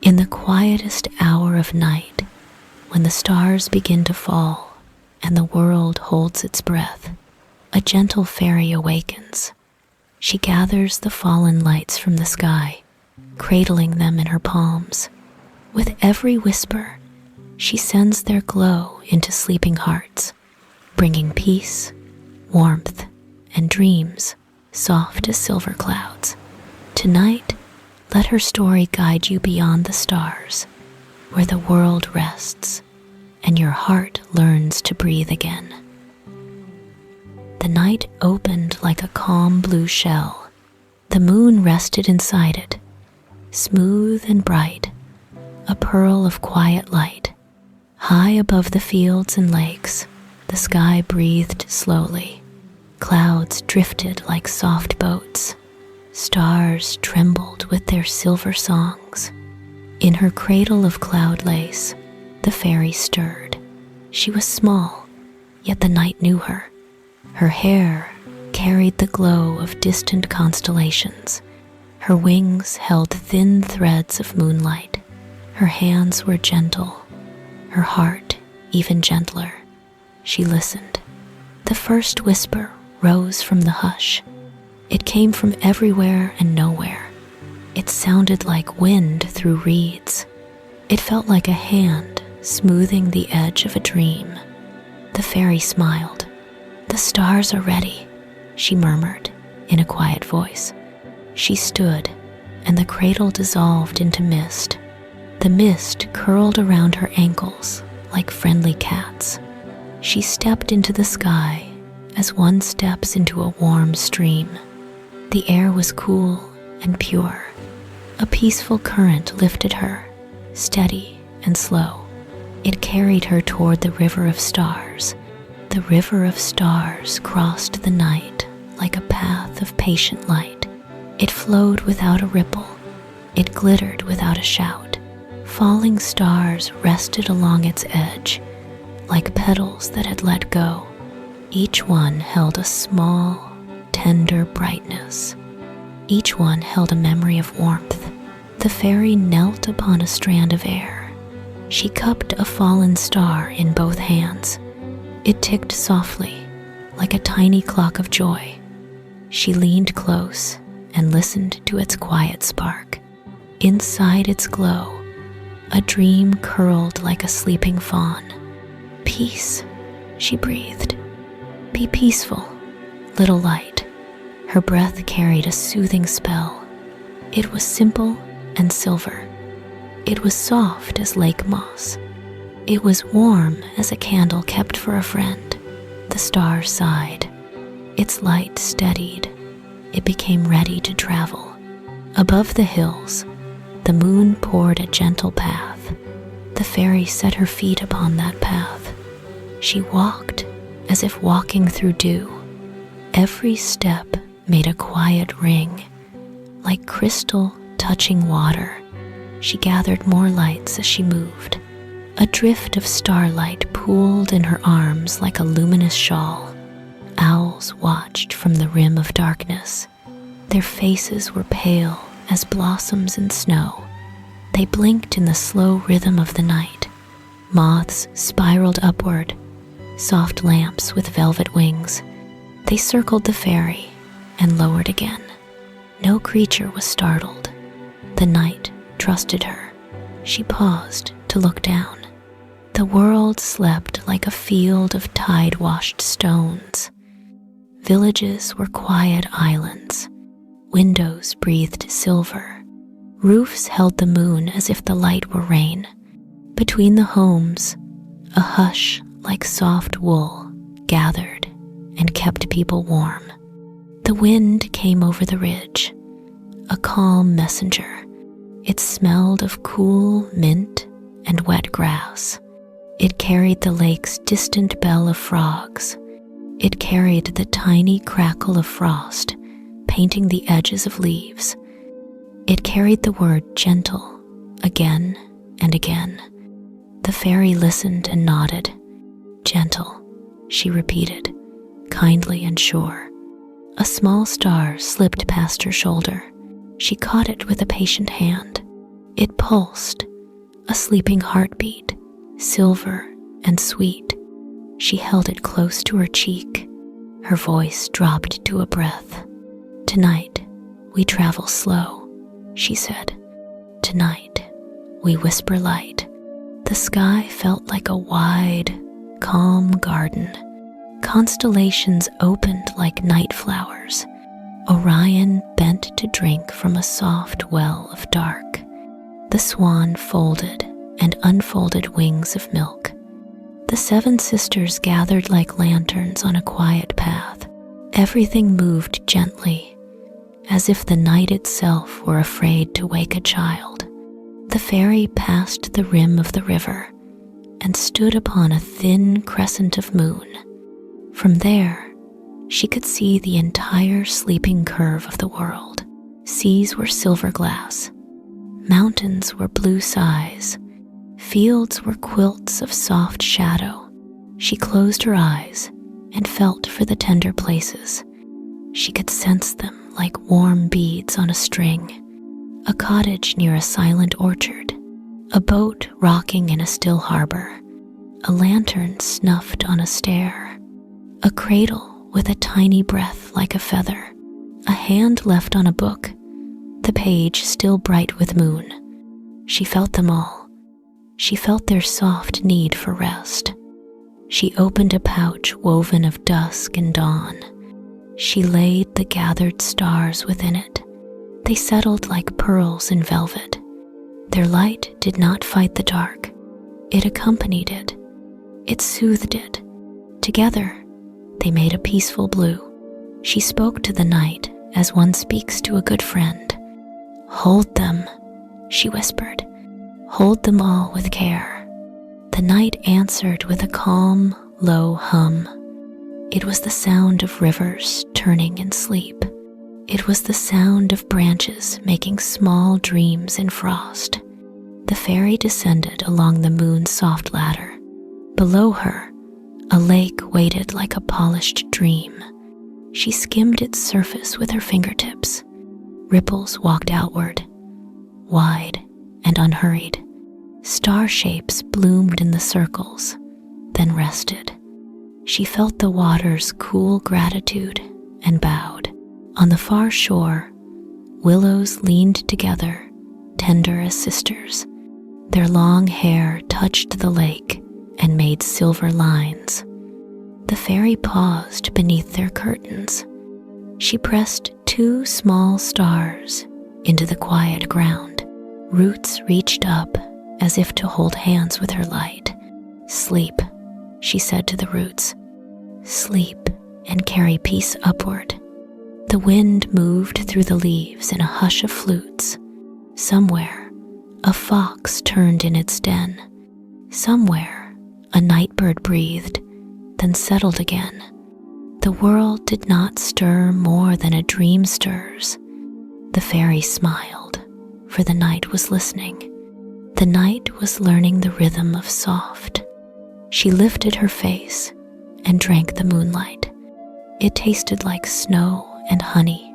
In the quietest hour of night, when the stars begin to fall and the world holds its breath, a gentle fairy awakens. She gathers the fallen lights from the sky, cradling them in her palms. With every whisper, she sends their glow into sleeping hearts, bringing peace, warmth, and dreams soft as silver clouds. Tonight, let her story guide you beyond the stars, where the world rests and your heart learns to breathe again. The night opened like a calm blue shell. The moon rested inside it, smooth and bright, a pearl of quiet light. High above the fields and lakes, the sky breathed slowly. Clouds drifted like soft boats. Stars trembled with their silver songs. In her cradle of cloud lace, the fairy stirred. She was small, yet the night knew her. Her hair carried the glow of distant constellations. Her wings held thin threads of moonlight. Her hands were gentle, her heart even gentler. She listened. The first whisper rose from the hush. It came from everywhere and nowhere. It sounded like wind through reeds. It felt like a hand smoothing the edge of a dream. The fairy smiled. "The stars are ready," she murmured in a quiet voice. She stood, and the cradle dissolved into mist. The mist curled around her ankles like friendly cats. She stepped into the sky as one steps into a warm stream. The air was cool and pure. A peaceful current lifted her, steady and slow. It carried her toward the river of stars. The river of stars crossed the night like a path of patient light. It flowed without a ripple. It glittered without a shout. Falling stars rested along its edge, like petals that had let go. Each one held a small, tender brightness. Each one held a memory of warmth. The fairy knelt upon a strand of air. She cupped a fallen star in both hands. It ticked softly, like a tiny clock of joy. She leaned close and listened to its quiet spark. Inside its glow, a dream curled like a sleeping fawn. "Peace," she breathed. "Be peaceful, little light." Her breath carried a soothing spell. It was simple and silver. It was soft as lake moss. It was warm as a candle kept for a friend. The star sighed. Its light steadied. It became ready to travel. Above the hills, the moon poured a gentle path. The fairy set her feet upon that path. She walked as if walking through dew. Every step made a quiet ring, like crystal touching water. She gathered more lights as she moved. A drift of starlight pooled in her arms like a luminous shawl. Owls watched from the rim of darkness. Their faces were pale as blossoms in snow. They blinked in the slow rhythm of the night. Moths spiraled upward, soft lamps with velvet wings. They circled the fairy and lowered again. No creature was startled. The night trusted her. She paused to look down. The world slept like a field of tide-washed stones. Villages were quiet islands. Windows breathed silver. Roofs held the moon as if the light were rain. Between the homes, a hush like soft wool gathered and kept people warm. The wind came over the ridge, a calm messenger. It smelled of cool mint and wet grass. It carried the lake's distant bell of frogs. It carried the tiny crackle of frost, painting the edges of leaves. It carried the word gentle again and again. The fairy listened and nodded. "Gentle," she repeated, kindly and sure. A small star slipped past her shoulder. She caught it with a patient hand. It pulsed, a sleeping heartbeat, silver and sweet. She held it close to her cheek. Her voice dropped to a breath. "Tonight, we travel slow," she said. "Tonight, we whisper light." The sky felt like a wide, calm garden. Constellations opened like night flowers. Orion bent to drink from a soft well of dark. The swan folded and unfolded wings of milk. The seven sisters gathered like lanterns on a quiet path. Everything moved gently, as if the night itself were afraid to wake a child. The fairy passed the rim of the river and stood upon a thin crescent of moon. From there, she could see the entire sleeping curve of the world. Seas were silver glass, mountains were blue skies, fields were quilts of soft shadow. She closed her eyes and felt for the tender places. She could sense them like warm beads on a string. A cottage near a silent orchard, a boat rocking in a still harbor, a lantern snuffed on a stair, a cradle with a tiny breath like a feather, a hand left on a book, the page still bright with moon. She felt them all. She felt their soft need for rest. She opened a pouch woven of dusk and dawn. She laid the gathered stars within it. They settled like pearls in velvet. Their light did not fight the dark. It accompanied it. It soothed it. Together, they made a peaceful blue. She spoke to the night as one speaks to a good friend. "Hold them," she whispered. "Hold them all with care." The night answered with a calm, low hum. It was the sound of rivers turning in sleep. It was the sound of branches making small dreams in frost. The fairy descended along the moon's soft ladder. Below her, a lake waited like a polished dream. She skimmed its surface with her fingertips. Ripples walked outward, wide and unhurried. Star shapes bloomed in the circles, then rested. She felt the water's cool gratitude and bowed. On the far shore, willows leaned together, tender as sisters. Their long hair touched the lake and made silver lines. The fairy paused beneath their curtains. She pressed 2 small stars into the quiet ground. Roots reached up as if to hold hands with her light. "Sleep," she said to the roots. "Sleep and carry peace upward." The wind moved through the leaves in a hush of flutes. Somewhere, a fox turned in its den. Somewhere, a nightbird breathed, then settled again. The world did not stir more than a dream stirs. The fairy smiled, for the night was listening. The night was learning the rhythm of soft. She lifted her face and drank the moonlight. It tasted like snow and honey.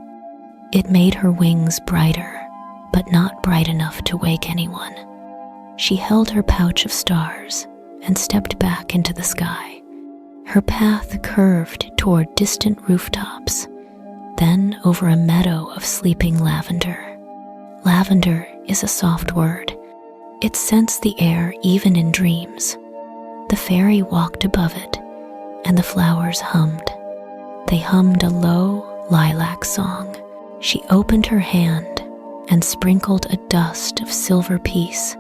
It made her wings brighter, but not bright enough to wake anyone. She held her pouch of stars and stepped back into the sky. Her path curved toward distant rooftops, then over a meadow of sleeping lavender. Lavender is a soft word. It scents the air even in dreams. The fairy walked above it, and the flowers hummed. They hummed a low, lilac song. She opened her hand and sprinkled a dust of silver peace.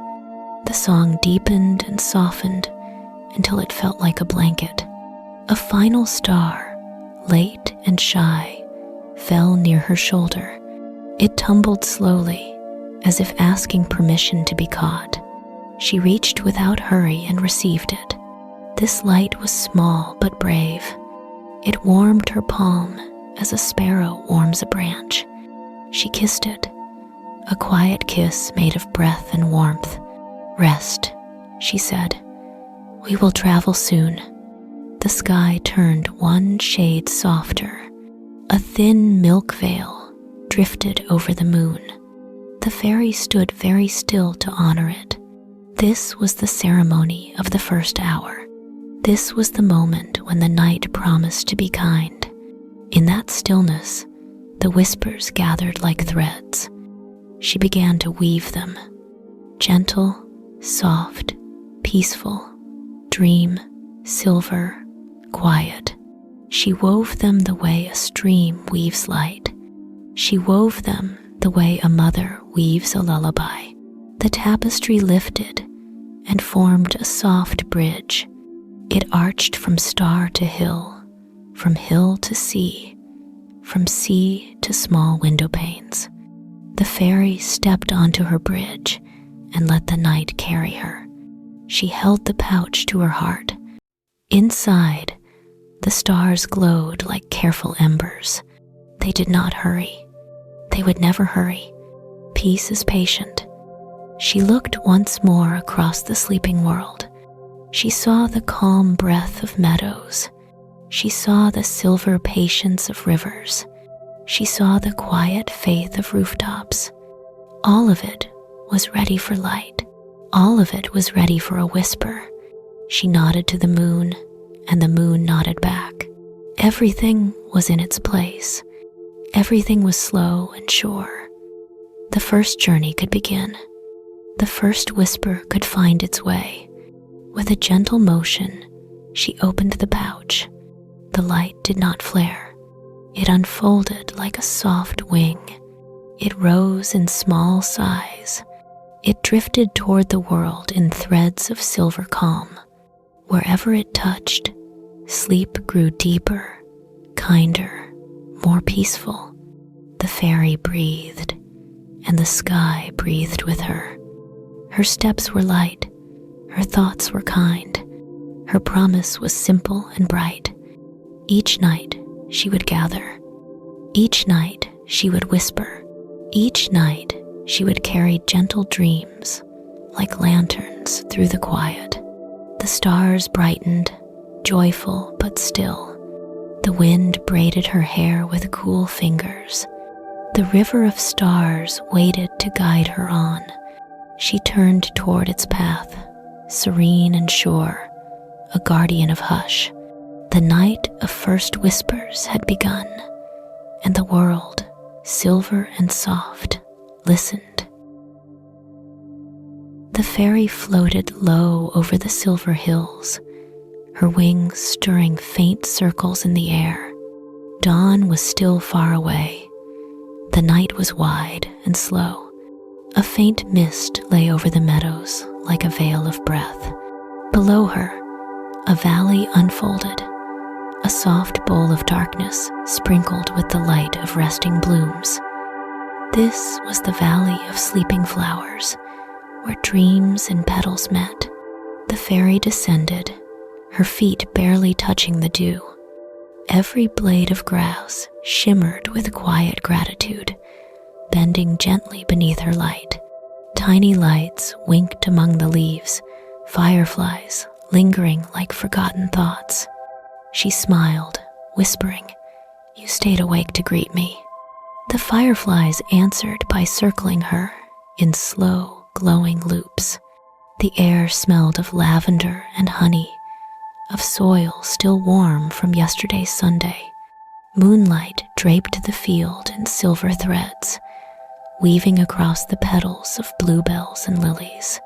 The song deepened and softened until it felt like a blanket. A final star, late and shy, fell near her shoulder. It tumbled slowly, as if asking permission to be caught. She reached without hurry and received it. This light was small but brave. It warmed her palm as a sparrow warms a branch. She kissed it, a quiet kiss made of breath and warmth. "Rest," she said. "We will travel soon." The sky turned one shade softer. A thin milk veil drifted over the moon. The fairy stood very still to honor it. This was the ceremony of the first hour. This was the moment when the night promised to be kind. In that stillness, the whispers gathered like threads. She began to weave them. Gentle, soft, peaceful, dream, silver, quiet. She wove them the way a stream weaves light. She wove them the way a mother weaves a lullaby. The tapestry lifted and formed a soft bridge. It arched from star to hill, from hill to sea, from sea to small window panes. The fairy stepped onto her bridge and let the night carry her. She held the pouch to her heart. Inside, the stars glowed like careful embers. They did not hurry. They would never hurry. Peace is patient. She looked once more across the sleeping world. She saw the calm breath of meadows. She saw the silver patience of rivers. She saw the quiet faith of rooftops. All of it was ready for light. All of it was ready for a whisper. She nodded to the moon, and the moon nodded back. Everything was in its place. Everything was slow and sure. The first journey could begin. The first whisper could find its way. With a gentle motion, she opened the pouch. The light did not flare. It unfolded like a soft wing. It rose in small sighs. It drifted toward the world in threads of silver calm. Wherever it touched, sleep grew deeper, kinder, more peaceful. The fairy breathed, and the sky breathed with her. Her steps were light, her thoughts were kind, her promise was simple and bright. Each night she would gather. Each night she would whisper. Each night she would carry gentle dreams like lanterns through the quiet. The stars brightened, joyful but still. The wind braided her hair with cool fingers. The river of stars waited to guide her on. She turned toward its path, serene and sure, a guardian of hush. The night of first whispers had begun, and the world, silver and soft, listened. The fairy floated low over the silver hills, her wings stirring faint circles in the air. Dawn was still far away. The night was wide and slow. A faint mist lay over the meadows like a veil of breath. Below her, a valley unfolded, a soft bowl of darkness sprinkled with the light of resting blooms. This was the valley of sleeping flowers, where dreams and petals met. The fairy descended, her feet barely touching the dew. Every blade of grass shimmered with quiet gratitude, bending gently beneath her light. Tiny lights winked among the leaves, fireflies lingering like forgotten thoughts. She smiled, whispering, "You stayed awake to greet me." The fireflies answered by circling her in slow, glowing loops. The air smelled of lavender and honey, of soil still warm from yesterday's Sunday. Moonlight draped the field in silver threads, weaving across the petals of bluebells and lilies.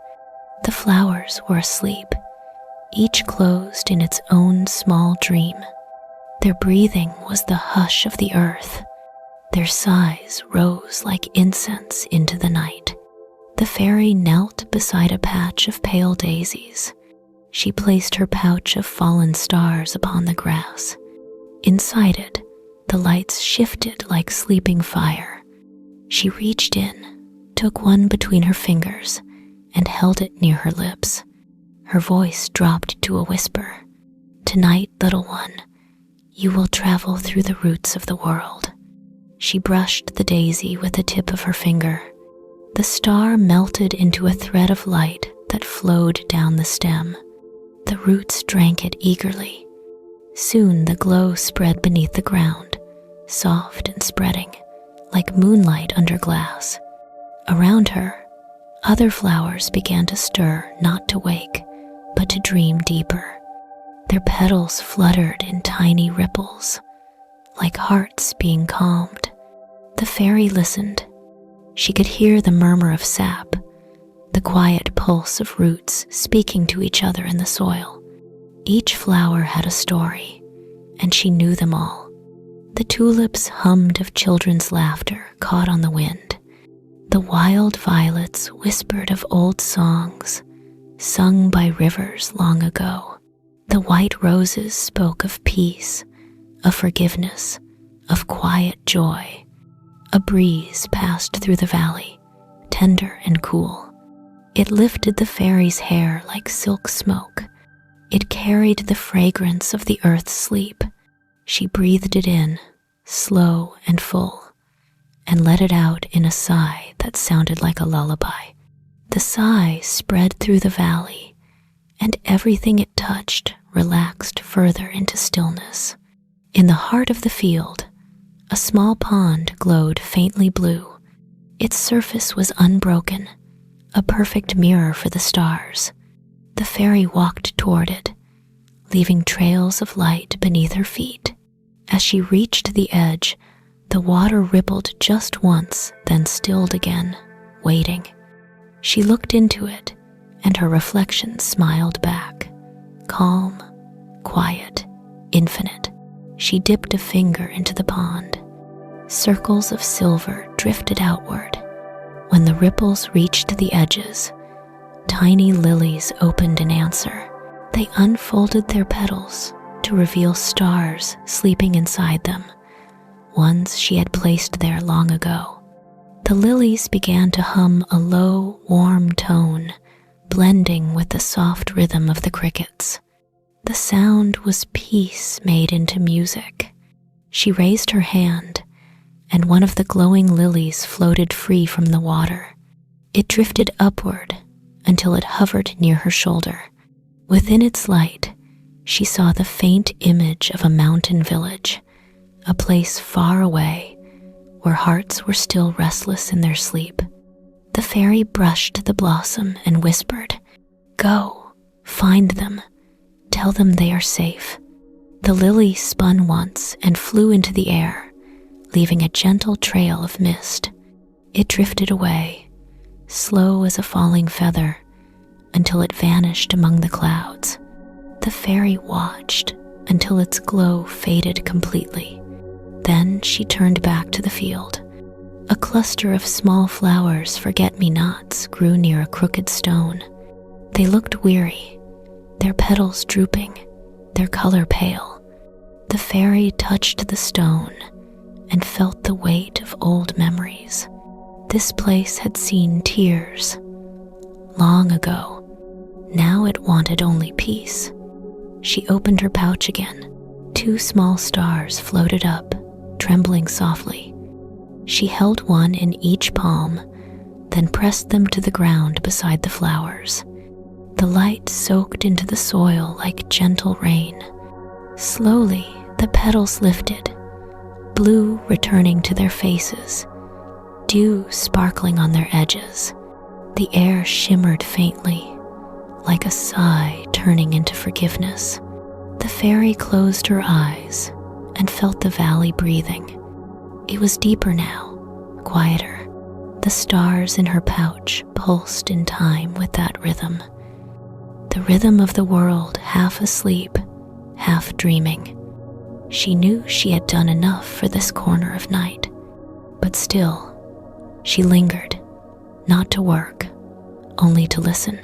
The flowers were asleep, each closed in its own small dream. Their breathing was the hush of the earth. Their sighs rose like incense into the night. The fairy knelt beside a patch of pale daisies. She placed her pouch of fallen stars upon the grass. Inside it, the lights shifted like sleeping fire. She reached in, took one between her fingers, and held it near her lips. Her voice dropped to a whisper. "Tonight, little one, you will travel through the roots of the world." She brushed the daisy with the tip of her finger. The star melted into a thread of light that flowed down the stem. The roots drank it eagerly. Soon the glow spread beneath the ground, soft and spreading, like moonlight under glass. Around her, other flowers began to stir, not to wake, but to dream deeper. Their petals fluttered in tiny ripples, like hearts being calmed. The fairy listened. She could hear the murmur of sap, the quiet pulse of roots speaking to each other in the soil. Each flower had a story, and she knew them all. The tulips hummed of children's laughter caught on the wind. The wild violets whispered of old songs sung by rivers long ago. The white roses spoke of peace, of forgiveness, of quiet joy. A breeze passed through the valley, tender and cool. It lifted the fairy's hair like silk smoke. It carried the fragrance of the earth's sleep. She breathed it in, slow and full, and let it out in a sigh that sounded like a lullaby. The sigh spread through the valley, and everything it touched relaxed further into stillness. In the heart of the field, a small pond glowed faintly blue. Its surface was unbroken, a perfect mirror for the stars. The fairy walked toward it, leaving trails of light beneath her feet. As she reached the edge, the water rippled just once, then stilled again, waiting. She looked into it, and her reflection smiled back, calm, quiet, infinite. She dipped a finger into the pond. Circles of silver drifted outward. When the ripples reached the edges, tiny lilies opened in answer. They unfolded their petals to reveal stars sleeping inside them, ones she had placed there long ago. The lilies began to hum a low, warm tone, blending with the soft rhythm of the crickets. The sound was peace made into music. She raised her hand, and one of the glowing lilies floated free from the water. It drifted upward until it hovered near her shoulder. Within its light, she saw the faint image of a mountain village, a place far away where hearts were still restless in their sleep. The fairy brushed the blossom and whispered, "Go, find them. Tell them they are safe." The lily spun once and flew into the air, leaving a gentle trail of mist. It drifted away, slow as a falling feather, until it vanished among the clouds. The fairy watched until its glow faded completely. Then she turned back to the field. A cluster of small flowers, forget-me-nots, grew near a crooked stone. They looked weary, their petals drooping, their color pale. The fairy touched the stone and felt the weight of old memories. This place had seen tears long ago. Now it wanted only peace. She opened her pouch again. 2 small stars floated up, trembling softly. She held one in each palm, then pressed them to the ground beside the flowers. The light soaked into the soil like gentle rain. Slowly, the petals lifted, blue returning to their faces, dew sparkling on their edges. The air shimmered faintly, like a sigh turning into forgiveness. The fairy closed her eyes and felt the valley breathing. It was deeper now, quieter. The stars in her pouch pulsed in time with that rhythm. The rhythm of the world, half asleep, half dreaming. She knew she had done enough for this corner of night, but still, she lingered, not to work, only to listen.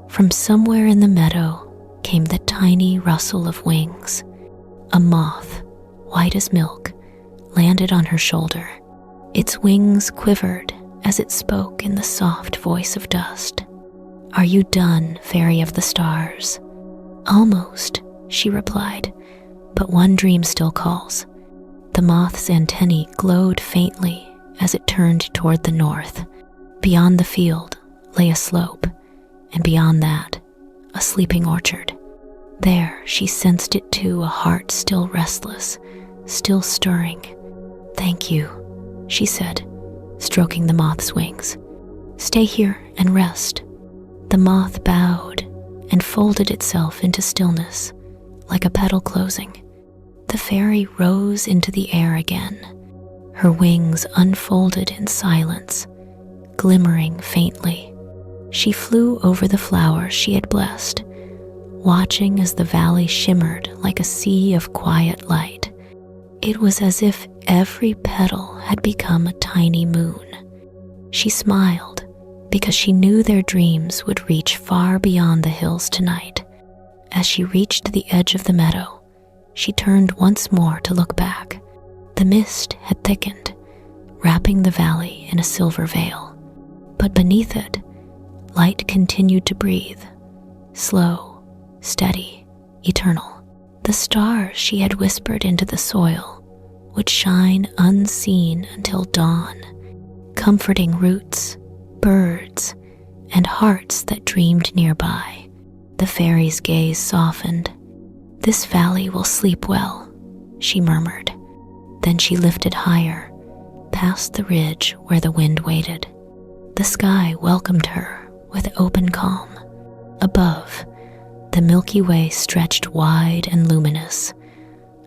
From somewhere in the meadow came the tiny rustle of wings. A moth, white as milk, landed on her shoulder. Its wings quivered as it spoke in the soft voice of dust. "Are you done, fairy of the stars?" "Almost," she replied, "but one dream still calls." The moth's antennae glowed faintly as it turned toward the north. Beyond the field lay a slope, and beyond that, a sleeping orchard. There she sensed it too, a heart still restless, still stirring. "Thank you," she said, stroking the moth's wings. Stay here and rest." The moth bowed and folded itself into stillness, like a petal closing. The fairy rose into the air again, her wings unfolded in silence, glimmering faintly. She flew over the flowers she had blessed, watching as the valley shimmered like a sea of quiet light. It was as if every petal had become a tiny moon. She smiled because she knew their dreams would reach far beyond the hills tonight. As she reached the edge of the meadow, she turned once more to look back. The mist had thickened, wrapping the valley in a silver veil. But beneath it, light continued to breathe, slow, steady, eternal. The stars she had whispered into the soil would shine unseen until dawn, comforting roots, birds, and hearts that dreamed nearby. The fairy's gaze softened. "This valley will sleep well," she murmured. Then she lifted higher, past the ridge where the wind waited. The sky welcomed her with open calm. Above, the Milky Way stretched wide and luminous,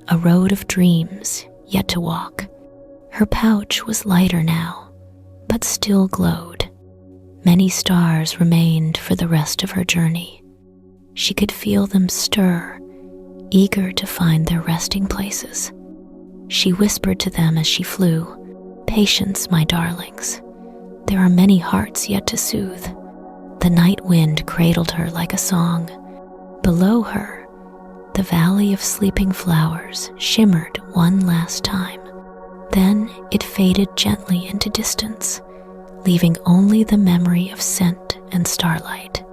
a road of dreams yet to walk. Her pouch was lighter now, but still glowed. Many stars remained for the rest of her journey. She could feel them stir, eager to find their resting places. She whispered to them as she flew, "Patience, my darlings. There are many hearts yet to soothe." The night wind cradled her like a song. Below her, the valley of sleeping flowers shimmered one last time. Then it faded gently into distance, leaving only the memory of scent and starlight.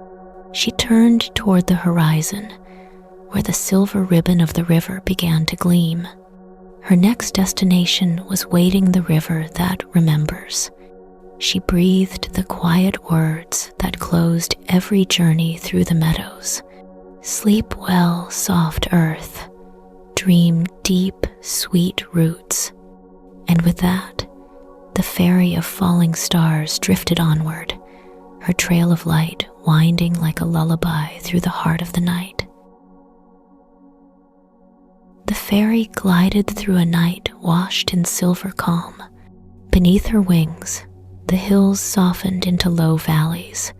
She turned toward the horizon, where the silver ribbon of the river began to gleam. Her next destination was wading the river that remembers. She breathed the quiet words that closed every journey through the meadows. "Sleep well, soft earth. Dream deep, sweet roots." And with that, the fairy of falling stars drifted onward, her trail of light winding like a lullaby through the heart of the night. The fairy glided through a night washed in silver calm. Beneath her wings, the hills softened into low valleys,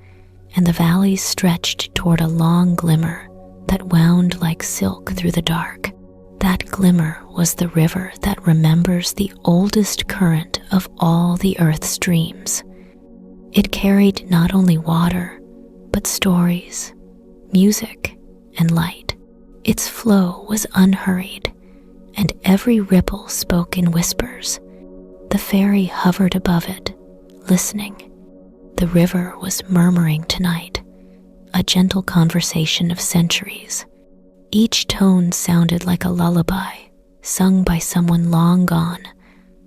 and the valleys stretched toward a long glimmer that wound like silk through the dark. That glimmer was the river that remembers the oldest current of all the earth's streams. It carried not only water, but stories, music, and light. Its flow was unhurried, and every ripple spoke in whispers. The fairy hovered above it, listening. The river was murmuring tonight, a gentle conversation of centuries. Each tone sounded like a lullaby, sung by someone long gone,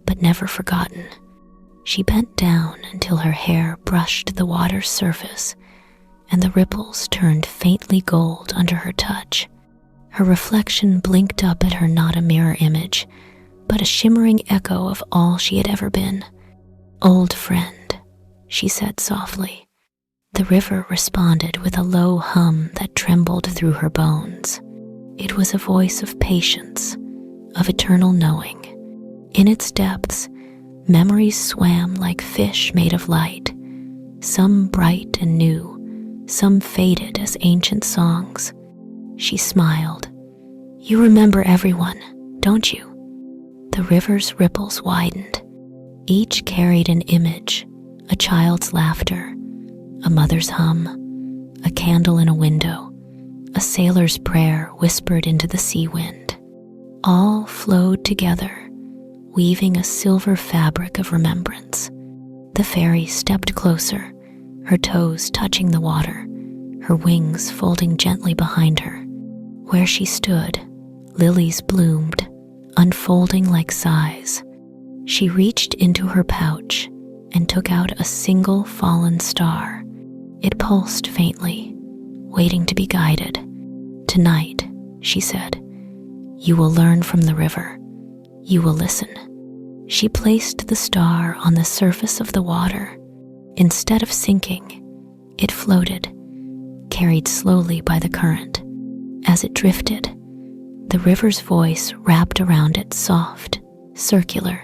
but never forgotten. She bent down until her hair brushed the water's surface, and the ripples turned faintly gold under her touch. Her reflection blinked up at her, not a mirror image, but a shimmering echo of all she had ever been. "Old friend," she said softly. The river responded with a low hum that trembled through her bones. It was a voice of patience, of eternal knowing. In its depths, memories swam like fish made of light, some bright and new, some faded as ancient songs. She smiled. "You remember everyone, don't you?" The river's ripples widened. Each carried an image, a child's laughter, a mother's hum, a candle in a window, a sailor's prayer whispered into the sea wind. All flowed together, weaving a silver fabric of remembrance. The fairy stepped closer, her toes touching the water, her wings folding gently behind her. Where she stood, lilies bloomed, unfolding like sighs. She reached into her pouch and took out a single fallen star. It pulsed faintly, waiting to be guided. "Tonight," she said, "you will learn from the river. You will listen." She placed the star on the surface of the water, Instead of sinking, it floated, carried slowly by the current. As it drifted, the river's voice wrapped around it, soft, circular,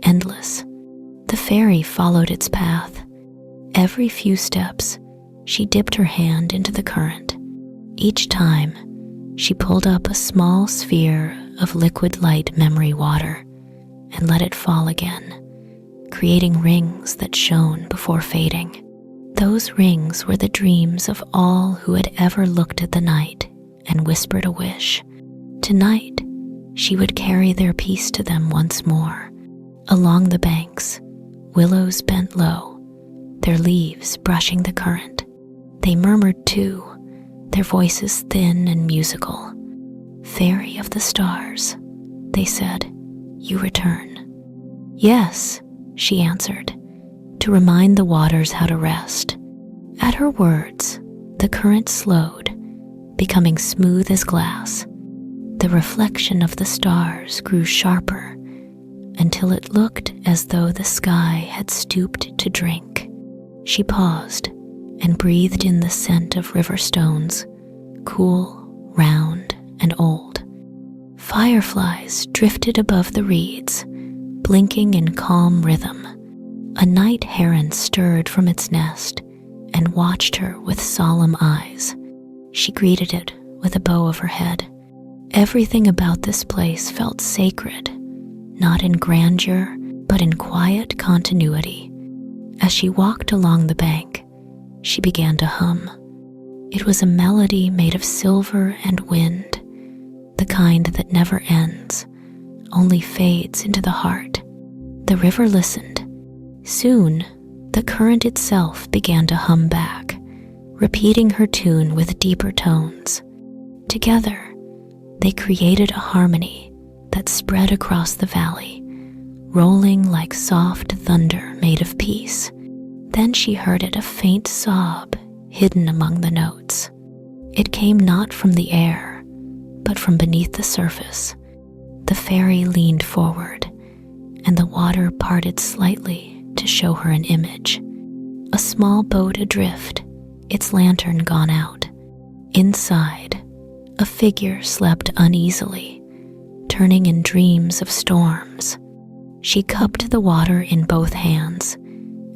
endless. The fairy followed its path. Every few steps, she dipped her hand into the current. Each time, she pulled up a small sphere of liquid light memory water and let it fall again, creating rings that shone before fading. Those rings were the dreams of all who had ever looked at the night and whispered a wish. Tonight, she would carry their peace to them once more. Along the banks, willows bent low, their leaves brushing the current. They murmured too, their voices thin and musical. "Fairy of the stars," they said, "you return." "Yes," she answered, to remind the waters how to rest. At her words, the current slowed, becoming smooth as glass. The reflection of the stars grew sharper until it looked as though the sky had stooped to drink. She paused and breathed in the scent of river stones, cool, round, and old. Fireflies drifted above the reeds, blinking in calm rhythm. A night heron stirred from its nest and watched her with solemn eyes. She greeted it with a bow of her head. Everything about this place felt sacred, not in grandeur, but in quiet continuity. As she walked along the bank, she began to hum. It was a melody made of silver and wind, the kind that never ends, only fades into the heart. The river listened. Soon, the current itself began to hum back, repeating her tune with deeper tones. Together, they created a harmony that spread across the valley, rolling like soft thunder made of peace. Then she heard it, a faint sob hidden among the notes. It came not from the air, but from beneath the surface. The fairy leaned forward, and the water parted slightly to show her an image. A small boat adrift, its lantern gone out. Inside, a figure slept uneasily, turning in dreams of storms. She cupped the water in both hands,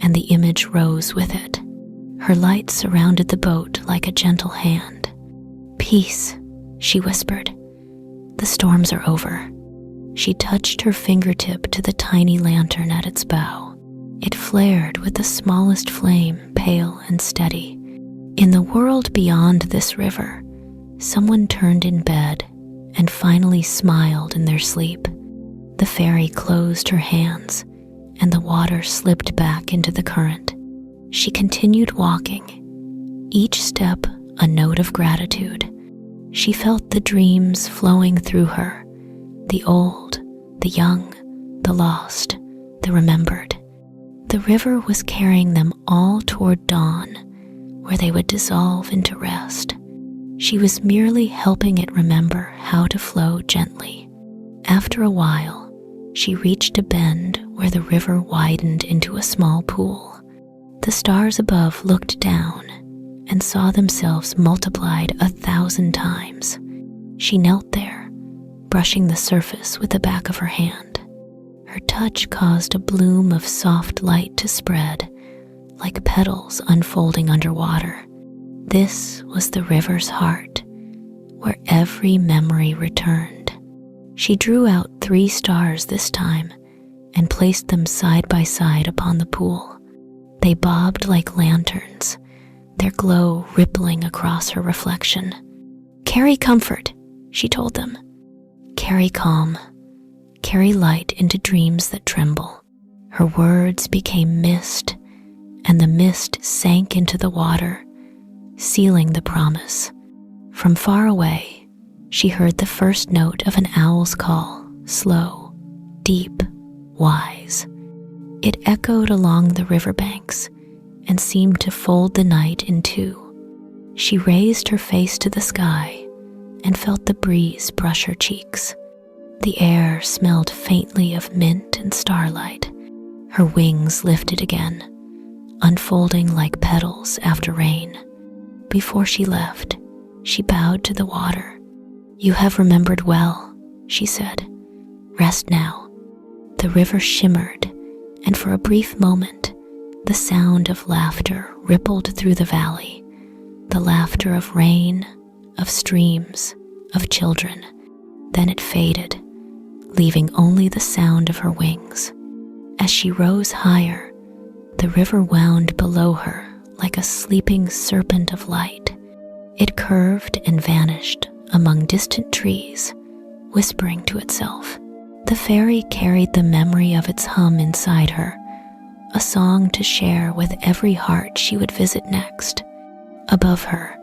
and the image rose with it. Her light surrounded the boat like a gentle hand. "Peace," she whispered. "The storms are over." She touched her fingertip to the tiny lantern at its bow. It flared with the smallest flame, pale and steady. In the world beyond this river, someone turned in bed and finally smiled in their sleep. The fairy closed her hands, and the water slipped back into the current. She continued walking, each step a note of gratitude. She felt the dreams flowing through her, the old, the young, the lost, the remembered. The river was carrying them all toward dawn, where they would dissolve into rest. She was merely helping it remember how to flow gently. After a while, she reached a bend where the river widened into a small pool. The stars above looked down and saw themselves multiplied 1,000 times. She knelt there, brushing the surface with the back of her hand. Her touch caused a bloom of soft light to spread, like petals unfolding underwater. This was the river's heart, where every memory returned. She drew out 3 stars this time and placed them side by side upon the pool. They bobbed like lanterns, their glow rippling across her reflection. "Carry comfort," she told them. "Carry calm. Carry light into dreams that tremble." Her words became mist, and the mist sank into the water, sealing the promise. From far away, she heard the first note of an owl's call, slow, deep, wise. It echoed along the riverbanks and seemed to fold the night in two. She raised her face to the sky and felt the breeze brush her cheeks. The air smelled faintly of mint and starlight. Her wings lifted again, unfolding like petals after rain. Before she left, she bowed to the water. "You have remembered well," she said. "Rest now." The river shimmered, and for a brief moment, the sound of laughter rippled through the valley, the laughter of rain, of streams, of children. Then it faded, leaving only the sound of her wings. As she rose higher, the river wound below her like a sleeping serpent of light. It curved and vanished among distant trees, whispering to itself. The fairy carried the memory of its hum inside her, a song to share with every heart she would visit next. Above her,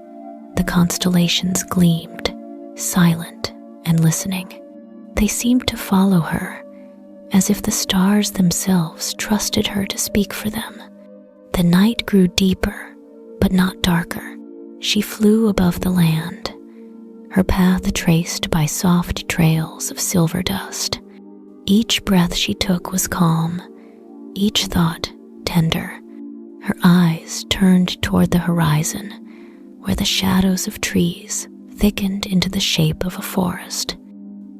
the constellations gleamed, silent and listening. They seemed to follow her, as if the stars themselves trusted her to speak for them. The night grew deeper, but not darker. She flew above the land, her path traced by soft trails of silver dust. Each breath she took was calm, each thought tender. Her eyes turned toward the horizon, where the shadows of trees thickened into the shape of a forest.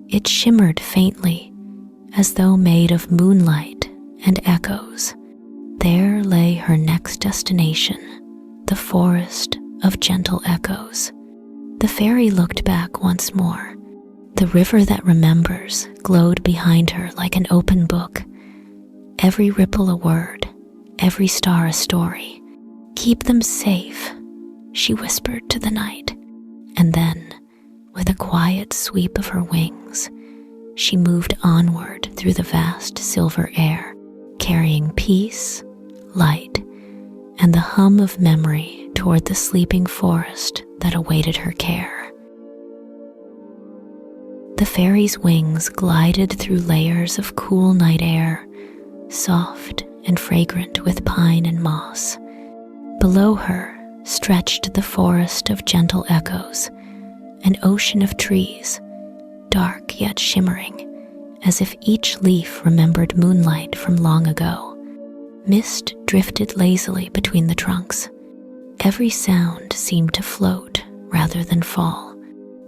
It shimmered faintly, as though made of moonlight and echoes. There lay her next destination, the forest of gentle echoes. The fairy looked back once more. The river that remembers glowed behind her like an open book, every ripple a word, every star a story. "Keep them safe," she whispered to the night, and then, with a quiet sweep of her wings, she moved onward through the vast silver air, carrying peace, light, and the hum of memory toward the sleeping forest that awaited her care. The fairy's wings glided through layers of cool night air, soft and fragrant with pine and moss. Below her stretched the forest of gentle echoes, an ocean of trees, dark yet shimmering, as if each leaf remembered moonlight from long ago. Mist drifted lazily between the trunks. Every sound seemed to float rather than fall.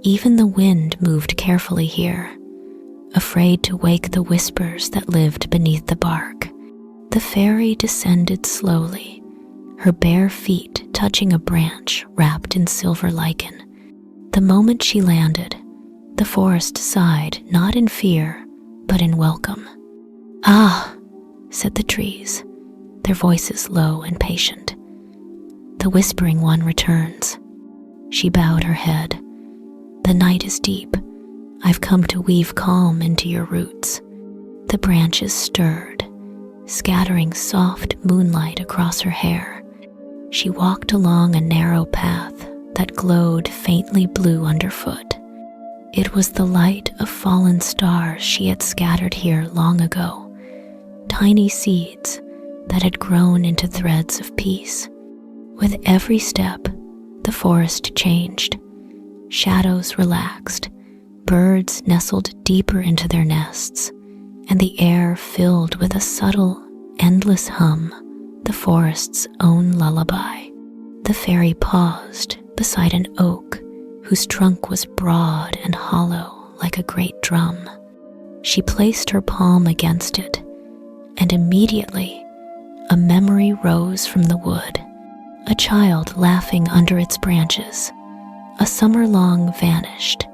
Even the wind moved carefully here, afraid to wake the whispers that lived beneath the bark. The fairy descended slowly, her bare feet touching a branch wrapped in silver lichen. The moment she landed, the forest sighed not in fear, but in welcome. "Ah," said the trees, their voices low and patient. "The whispering one returns." She bowed her head. "The night is deep. I've come to weave calm into your roots." The branches stirred, scattering soft moonlight across her hair. She walked along a narrow path that glowed faintly blue underfoot. It was the light of fallen stars she had scattered here long ago, tiny seeds that had grown into threads of peace. With every step, the forest changed. Shadows relaxed, birds nestled deeper into their nests, and the air filled with a subtle, endless hum, the forest's own lullaby. The fairy paused beside an oak whose trunk was broad and hollow like a great drum. She placed her palm against it, and immediately a memory rose from the wood, a child laughing under its branches. A summer long vanished.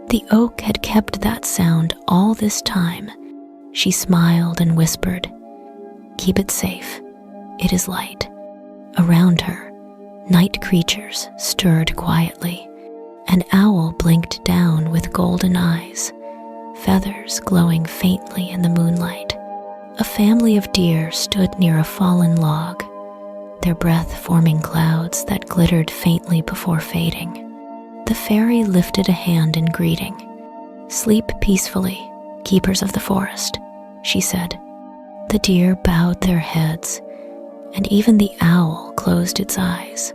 The oak had kept that sound all this time. She smiled and whispered, "Keep it safe. It is light." Around her, night creatures stirred quietly. An owl blinked down with golden eyes, feathers glowing faintly in the moonlight. A family of deer stood near a fallen log, their breath forming clouds that glittered faintly before fading. The fairy lifted a hand in greeting. "Sleep peacefully, keepers of the forest," she said. The deer bowed their heads, and even the owl closed its eyes,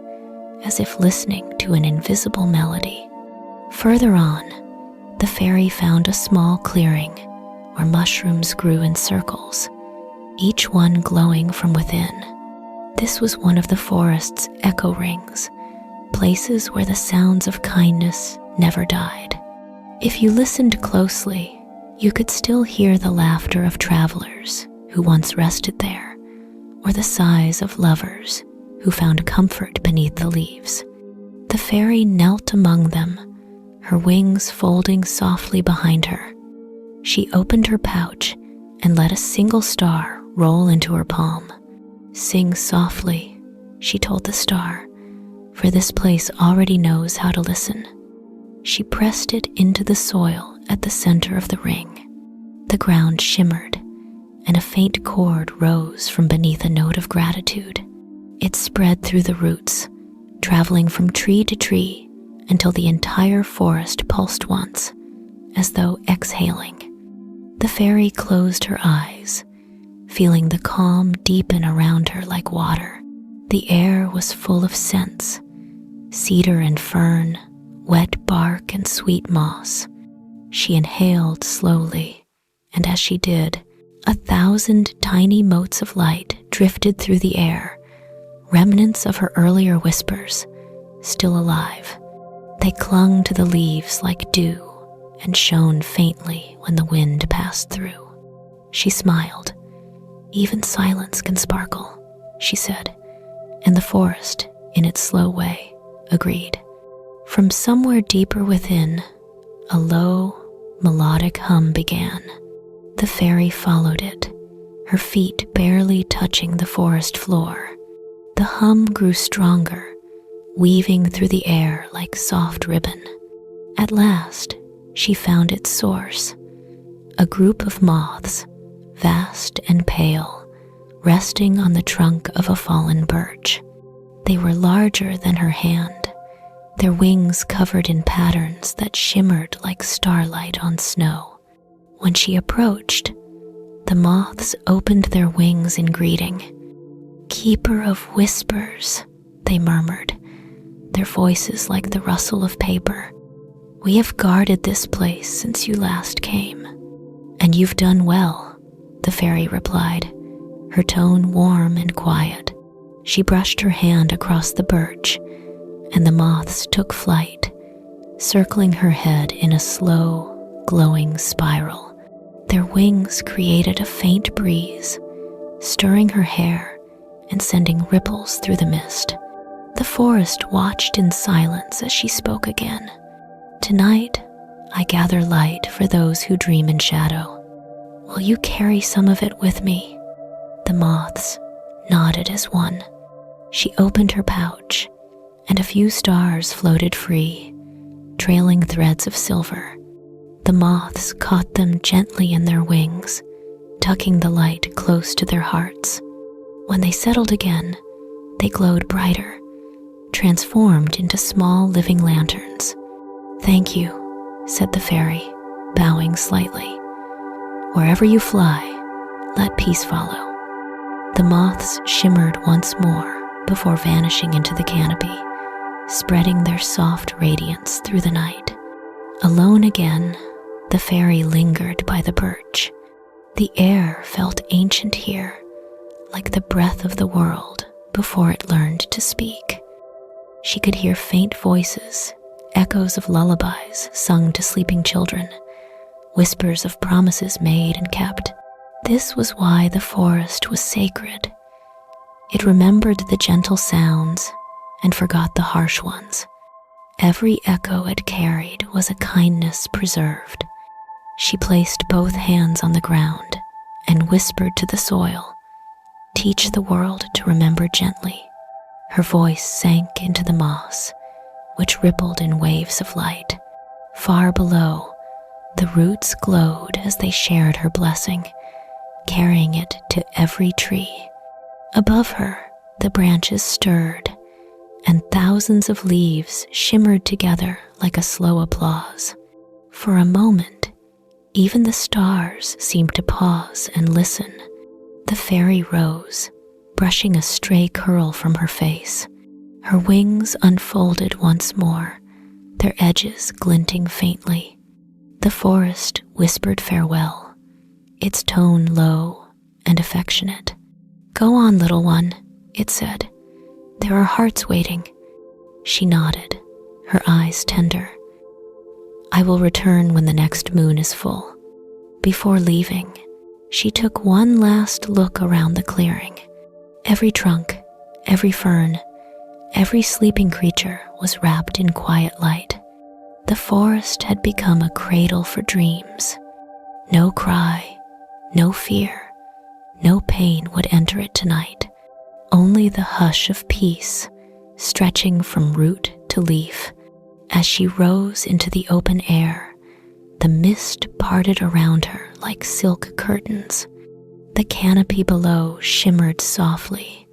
as if listening to an invisible melody. Further on, the fairy found a small clearing where mushrooms grew in circles, each one glowing from within. This was one of the forest's echo rings, places where the sounds of kindness never died. If you listened closely, you could still hear the laughter of travelers who once rested there, or the sighs of lovers who found comfort beneath the leaves. The fairy knelt among them, her wings folding softly behind her. She opened her pouch and let a single star roll into her palm. "Sing softly," she told the star, "for this place already knows how to listen." She pressed it into the soil at the center of the ring. The ground shimmered, and a faint chord rose from beneath a note of gratitude. It spread through the roots, traveling from tree to tree until the entire forest pulsed once, as though exhaling. The fairy closed her eyes, feeling the calm deepen around her like water. The air was full of scents: cedar and fern, wet bark and sweet moss. She inhaled slowly, and as she did, 1,000 tiny motes of light drifted through the air, remnants of her earlier whispers, still alive. They clung to the leaves like dew and shone faintly when the wind passed through. She smiled. "Even silence can sparkle," she said, and the forest, in its slow way, agreed. From somewhere deeper within, a low, melodic hum began. The fairy followed it, her feet barely touching the forest floor. The hum grew stronger, weaving through the air like soft ribbon. At last, she found its source: a group of moths, vast and pale, resting on the trunk of a fallen birch. They were larger than her hand, their wings covered in patterns that shimmered like starlight on snow. When she approached, the moths opened their wings in greeting. "Keeper of whispers," they murmured, their voices like the rustle of paper. "We have guarded this place since you last came." "And you've done well," the fairy replied, her tone warm and quiet. She brushed her hand across the birch, and the moths took flight, circling her head in a slow, glowing spiral. Their wings created a faint breeze, stirring her hair and sending ripples through the mist. The forest watched in silence as she spoke again. "Tonight, I gather light for those who dream in shadow. Will you carry some of it with me?" The moths nodded as one. She opened her pouch, and a few stars floated free, trailing threads of silver. The moths caught them gently in their wings, tucking the light close to their hearts. When they settled again, they glowed brighter, transformed into small living lanterns. "Thank you," said the fairy, bowing slightly. "Wherever you fly, let peace follow." The moths shimmered once more before vanishing into the canopy, spreading their soft radiance through the night. Alone again, the fairy lingered by the birch. The air felt ancient here, like the breath of the world before it learned to speak. She could hear faint voices, echoes of lullabies sung to sleeping children, whispers of promises made and kept. This was why the forest was sacred. It remembered the gentle sounds and forgot the harsh ones. Every echo it carried was a kindness preserved. She placed both hands on the ground and whispered to the soil, "Teach the world to remember gently." Her voice sank into the moss, which rippled in waves of light. Far below, the roots glowed as they shared her blessing, carrying it to every tree. Above her, the branches stirred, and thousands of leaves shimmered together like a slow applause. For a moment, even the stars seemed to pause and listen. The fairy rose, brushing a stray curl from her face. Her wings unfolded once more, their edges glinting faintly. The forest whispered farewell, its tone low and affectionate. "Go on, little one. it said. "There are hearts waiting." She nodded, her eyes tender. "I will return when the next moon is full." Before leaving, she took one last look around the clearing. Every trunk, every fern, every sleeping creature was wrapped in quiet light. The forest had become a cradle for dreams. No cry, no fear, no pain would enter it tonight. Only the hush of peace, stretching from root to leaf. As she rose into the open air, the mist parted around her like silk curtains. The canopy below shimmered softly,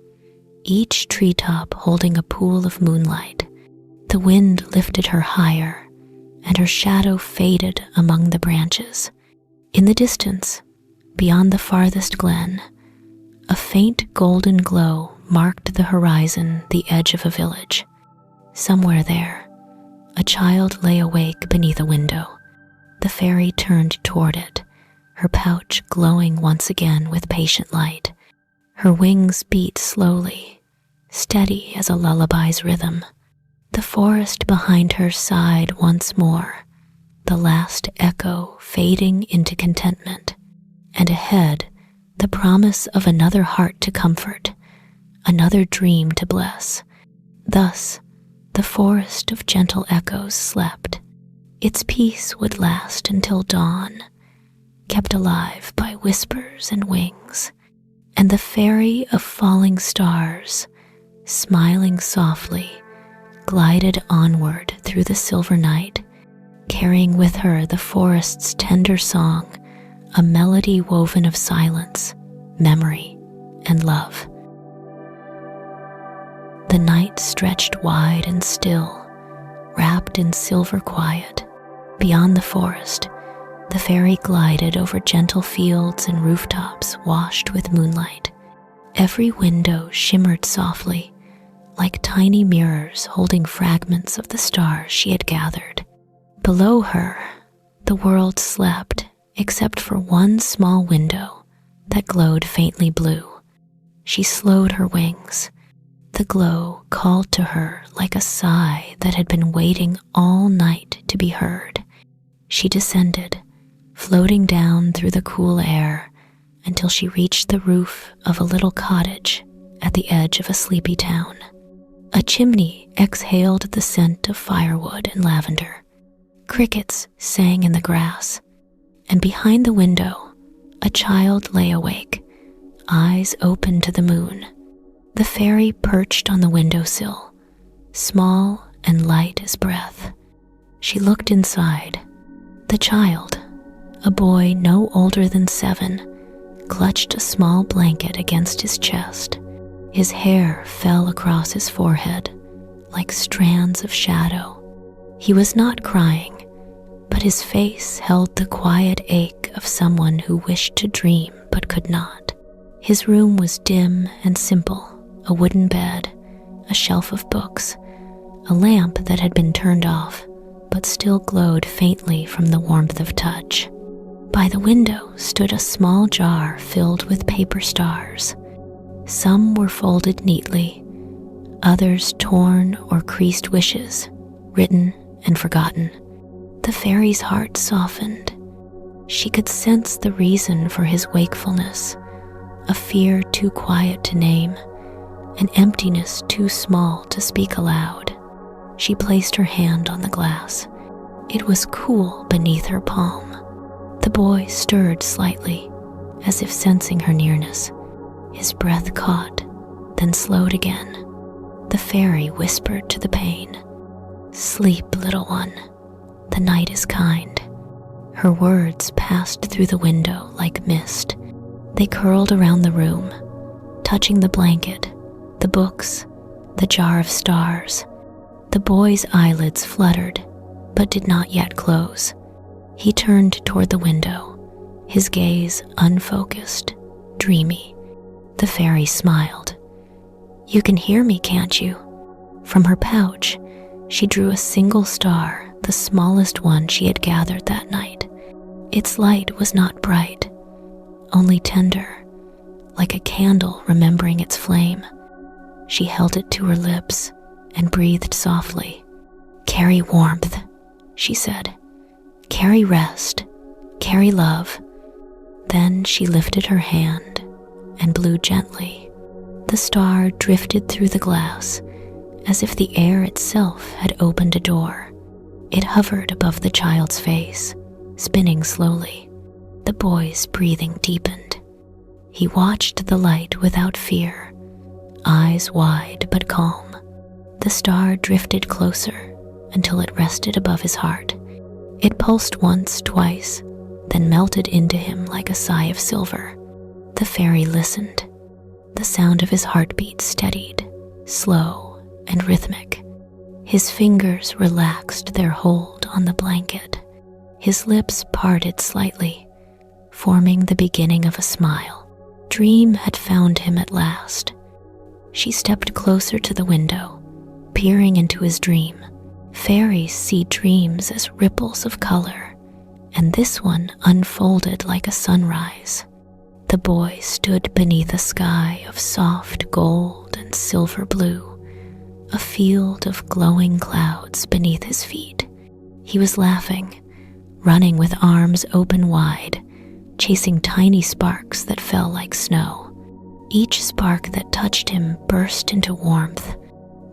each treetop holding a pool of moonlight. The wind lifted her higher, and her shadow faded among the branches. In the distance, beyond the farthest glen, a faint golden glow marked the horizon, the edge of a village. Somewhere there, a child lay awake beneath a window. The fairy turned toward it, her pouch glowing once again with patient light. Her wings beat slowly, steady as a lullaby's rhythm. The forest behind her sighed once more, the last echo fading into contentment. And ahead, the promise of another heart to comfort, another dream to bless. Thus, the forest of gentle echoes slept. Its peace would last until dawn, kept alive by whispers and wings. And the fairy of falling stars, smiling softly, glided onward through the silver night, carrying with her the forest's tender song, a melody woven of silence, memory, and love. The night stretched wide and still, wrapped in silver quiet. Beyond the forest, the fairy glided over gentle fields and rooftops washed with moonlight. Every window shimmered softly, like tiny mirrors holding fragments of the stars she had gathered. Below her, the world slept except for one small window that glowed faintly blue. She slowed her wings. The glow called to her like a sigh that had been waiting all night to be heard. She descended, floating down through the cool air until she reached the roof of a little cottage at the edge of a sleepy town. A chimney exhaled the scent of firewood and lavender. Crickets sang in the grass, and behind the window, a child lay awake, eyes open to the moon. The fairy perched on the windowsill, small and light as breath. She looked inside. The child, a boy no older than 7, clutched a small blanket against his chest. His hair fell across his forehead like strands of shadow. He was not crying, but his face held the quiet ache of someone who wished to dream but could not. His room was dim and simple, a wooden bed, a shelf of books, a lamp that had been turned off but still glowed faintly from the warmth of touch. By the window stood a small jar filled with paper stars. Some were folded neatly, others torn or creased wishes, written and forgotten. The fairy's heart softened. She could sense the reason for his wakefulness, a fear too quiet to name, an emptiness too small to speak aloud. She placed her hand on the glass. It was cool beneath her palm. The boy stirred slightly, as if sensing her nearness. His breath caught, then slowed again. The fairy whispered to the pain, "Sleep, little one. The night is kind." Her words passed through the window like mist. They curled around the room, touching the blanket, the books, the jar of stars. The boy's eyelids fluttered, but did not yet close. He turned toward the window, his gaze unfocused, dreamy. The fairy smiled. "You can hear me, can't you?" From her pouch, she drew a single star, the smallest one she had gathered that night. Its light was not bright, only tender, like a candle remembering its flame. She held it to her lips and breathed softly. "Carry warmth," she said. "Carry rest. Carry love." Then she lifted her hand and blew gently. The star drifted through the glass as if the air itself had opened a door. It hovered above the child's face, spinning slowly. The boy's breathing deepened. He watched the light without fear, eyes wide but calm. The star drifted closer until it rested above his heart. It pulsed once, twice, then melted into him like a sigh of silver. The fairy listened. The sound of his heartbeat steadied, slow and rhythmic. His fingers relaxed their hold on the blanket. His lips parted slightly, forming the beginning of a smile. Dream had found him at last. She stepped closer to the window, peering into his dream. Fairies see dreams as ripples of color, and this one unfolded like a sunrise. The boy stood beneath a sky of soft gold and silver blue, a field of glowing clouds beneath his feet. He was laughing, running with arms open wide, chasing tiny sparks that fell like snow. Each spark that touched him burst into warmth.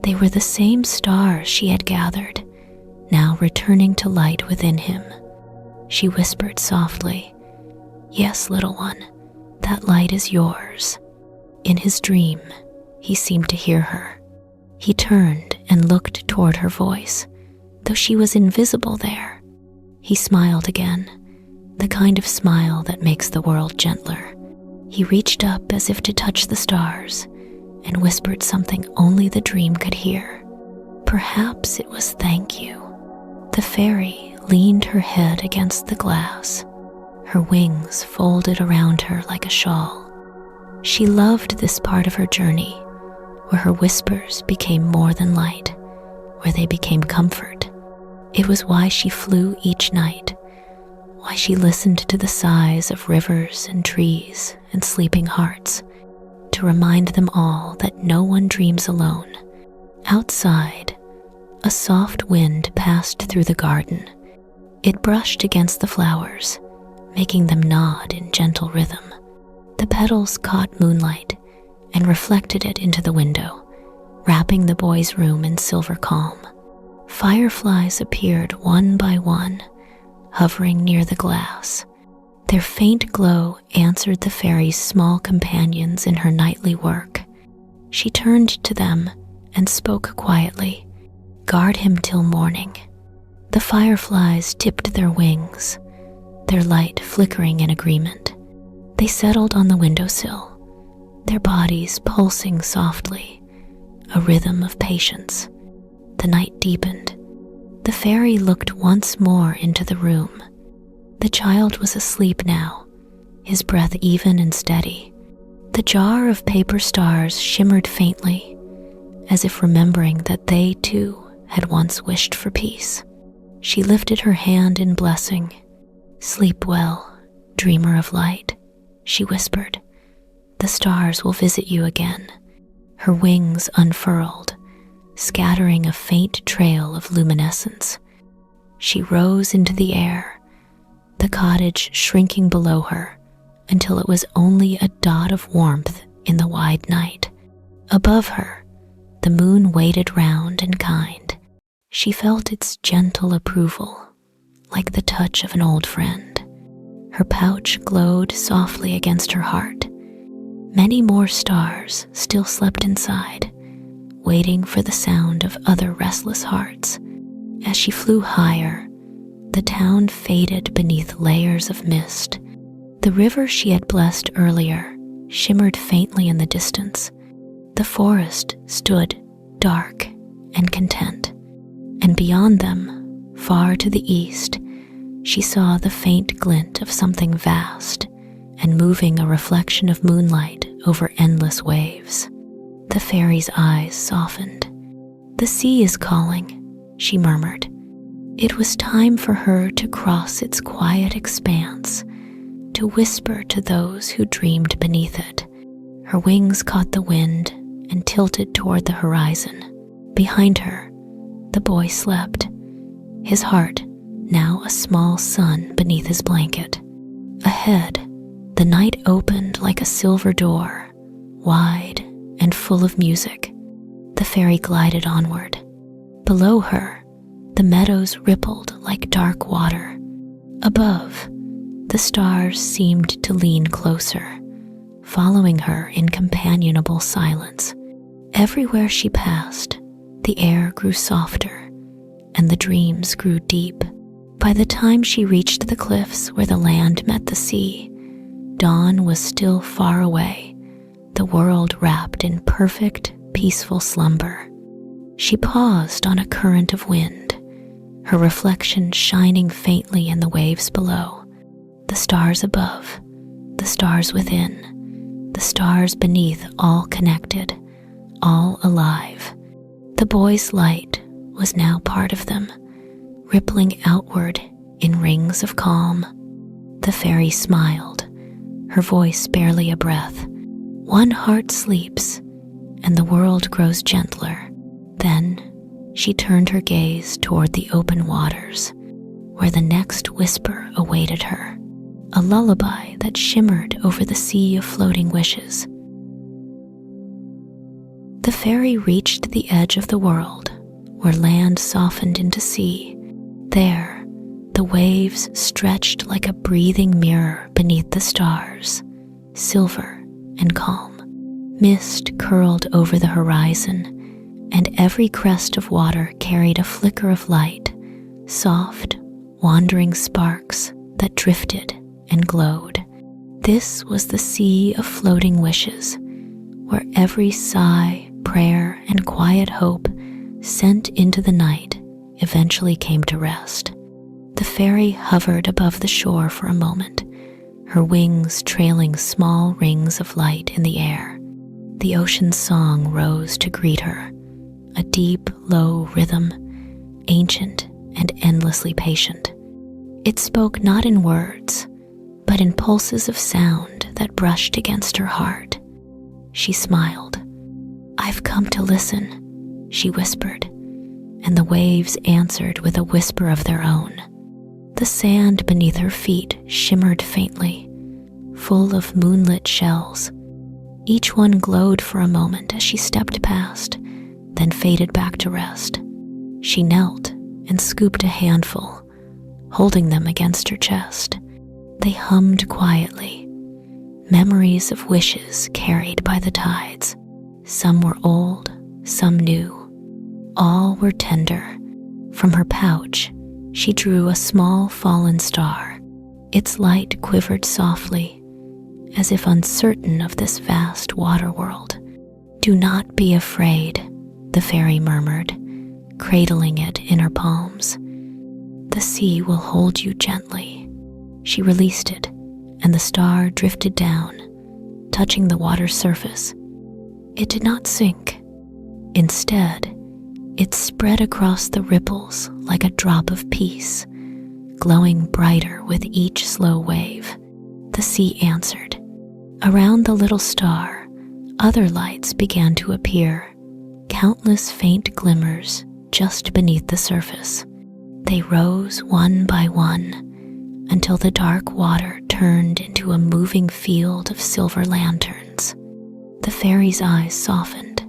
They were the same stars she had gathered, now returning to light within him. She whispered softly, "Yes, little one, that light is yours." In his dream, he seemed to hear her. He turned and looked toward her voice, though she was invisible there. He smiled again, the kind of smile that makes the world gentler. He reached up as if to touch the stars and whispered something only the dream could hear. Perhaps it was thank you. The fairy leaned her head against the glass, her wings folded around her like a shawl. She loved this part of her journey, where her whispers became more than light, where they became comfort. It was why she flew each night, why she listened to the sighs of rivers and trees and sleeping hearts, to remind them all that no one dreams alone. Outside, a soft wind passed through the garden. It brushed against the flowers, making them nod in gentle rhythm. The petals caught moonlight and reflected it into the window, wrapping the boy's room in silver calm. Fireflies appeared one by one, hovering near the glass. Their faint glow answered the fairy's small companions in her nightly work. She turned to them and spoke quietly, "Guard him till morning." The fireflies tipped their wings, their light flickering in agreement. They settled on the windowsill, their bodies pulsing softly, a rhythm of patience. The night deepened. The fairy looked once more into the room. The child was asleep now, his breath even and steady. The jar of paper stars shimmered faintly, as if remembering that they too had once wished for peace. She lifted her hand in blessing. "Sleep well, dreamer of light," she whispered. "The stars will visit you again." Her wings unfurled, scattering a faint trail of luminescence. She rose into the air, the cottage shrinking below her until it was only a dot of warmth in the wide night. Above her, the moon waited round and kind. She felt its gentle approval, like the touch of an old friend. Her pouch glowed softly against her heart. Many more stars still slept inside, waiting for the sound of other restless hearts. As she flew higher, the town faded beneath layers of mist. The river she had blessed earlier shimmered faintly in the distance. The forest stood dark and content, and beyond them, far to the east, she saw the faint glint of something vast and moving, a reflection of moonlight over endless waves. The fairy's eyes softened. "The sea is calling," she murmured. It was time for her to cross its quiet expanse, to whisper to those who dreamed beneath it. Her wings caught the wind and tilted toward the horizon. Behind her, the boy slept, his heart now a small sun beneath his blanket. Ahead, the night opened like a silver door, wide and full of music. The fairy glided onward. Below her, the meadows rippled like dark water. Above, the stars seemed to lean closer, following her in companionable silence. Everywhere she passed, the air grew softer, and the dreams grew deep. By the time she reached the cliffs where the land met the sea, dawn was still far away, the world wrapped in perfect, peaceful slumber. She paused on a current of wind, her reflection shining faintly in the waves below. The stars above, the stars within, the stars beneath, all connected, all alive. The boy's light was now part of them, rippling outward in rings of calm. The fairy smiled, her voice barely a breath. One heart sleeps, and the world grows gentler. Then she turned her gaze toward the open waters, where the next whisper awaited her, a lullaby that shimmered over the sea of floating wishes. The fairy reached the edge of the world, where land softened into sea. There, the waves stretched like a breathing mirror beneath the stars, silver and calm. Mist curled over the horizon, and every crest of water carried a flicker of light, soft, wandering sparks that drifted and glowed. This was the sea of floating wishes, where every sigh, prayer, and quiet hope sent into the night eventually came to rest. The fairy hovered above the shore for a moment, her wings trailing small rings of light in the air. The ocean's song rose to greet her, a deep, low rhythm, ancient and endlessly patient. It spoke not in words, but in pulses of sound that brushed against her heart. She smiled. "I've come to listen," she whispered, and the waves answered with a whisper of their own. The sand beneath her feet shimmered faintly, full of moonlit shells. Each one glowed for a moment as she stepped past, then faded back to rest. She knelt and scooped a handful, holding them against her chest. They hummed quietly, memories of wishes carried by the tides. Some were old, some new. All were tender. From her pouch, she drew a small fallen star. Its light quivered softly, as if uncertain of this vast water world. "Do not be afraid," the fairy murmured, cradling it in her palms. "The sea will hold you gently." She released it, and the star drifted down, touching the water's surface. It did not sink. Instead, it spread across the ripples like a drop of peace, glowing brighter with each slow wave. The sea answered. Around the little star, other lights began to appear, countless faint glimmers just beneath the surface. They rose one by one until the dark water turned into a moving field of silver lanterns. The fairy's eyes softened.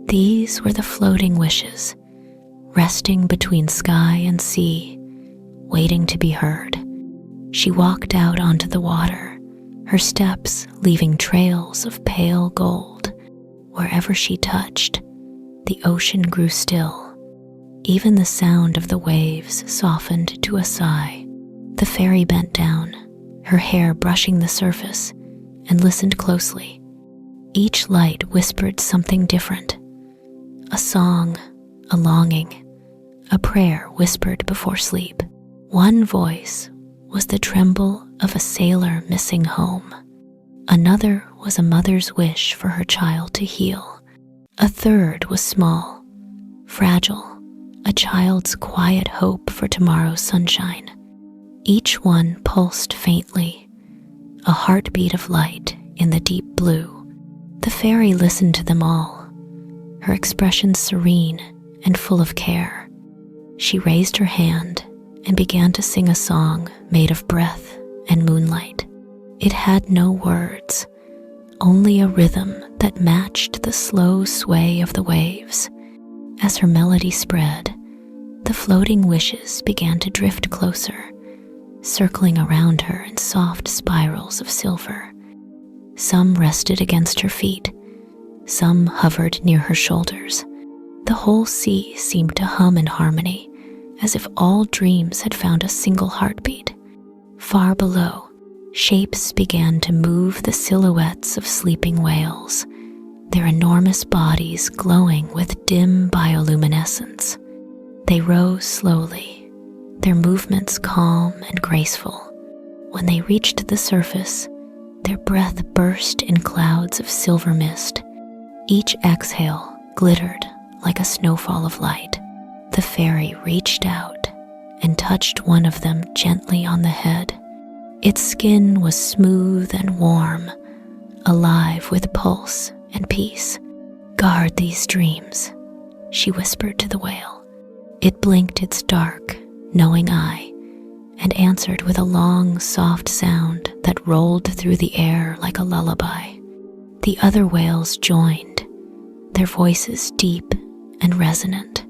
These were the floating wishes, resting between sky and sea, waiting to be heard. She walked out onto the water, her steps leaving trails of pale gold. Wherever she touched, the ocean grew still. Even the sound of the waves softened to a sigh. The fairy bent down, her hair brushing the surface, and listened closely. Each light whispered something different. A song, a longing, a prayer whispered before sleep. One voice was the tremble of a sailor missing home. Another was a mother's wish for her child to heal. A third was small, fragile, a child's quiet hope for tomorrow's sunshine. Each one pulsed faintly, a heartbeat of light in the deep blue. The fairy listened to them all, her expression serene and full of care. She raised her hand and began to sing a song made of breath and moonlight. It had no words, only a rhythm that matched the slow sway of the waves. As her melody spread, the floating wishes began to drift closer, circling around her in soft spirals of silver. Some rested against her feet, some hovered near her shoulders. The whole sea seemed to hum in harmony, as if all dreams had found a single heartbeat. Far below, shapes began to move, the silhouettes of sleeping whales, their enormous bodies glowing with dim bioluminescence. They rose slowly, their movements calm and graceful. When they reached the surface, their breath burst in clouds of silver mist. Each exhale glittered like a snowfall of light. The fairy reached out and touched one of them gently on the head. Its skin was smooth and warm, alive with pulse and peace. "Guard these dreams," she whispered to the whale. It blinked its dark, knowing eye and answered with a long, soft sound that rolled through the air like a lullaby. The other whales joined, their voices deep and resonant.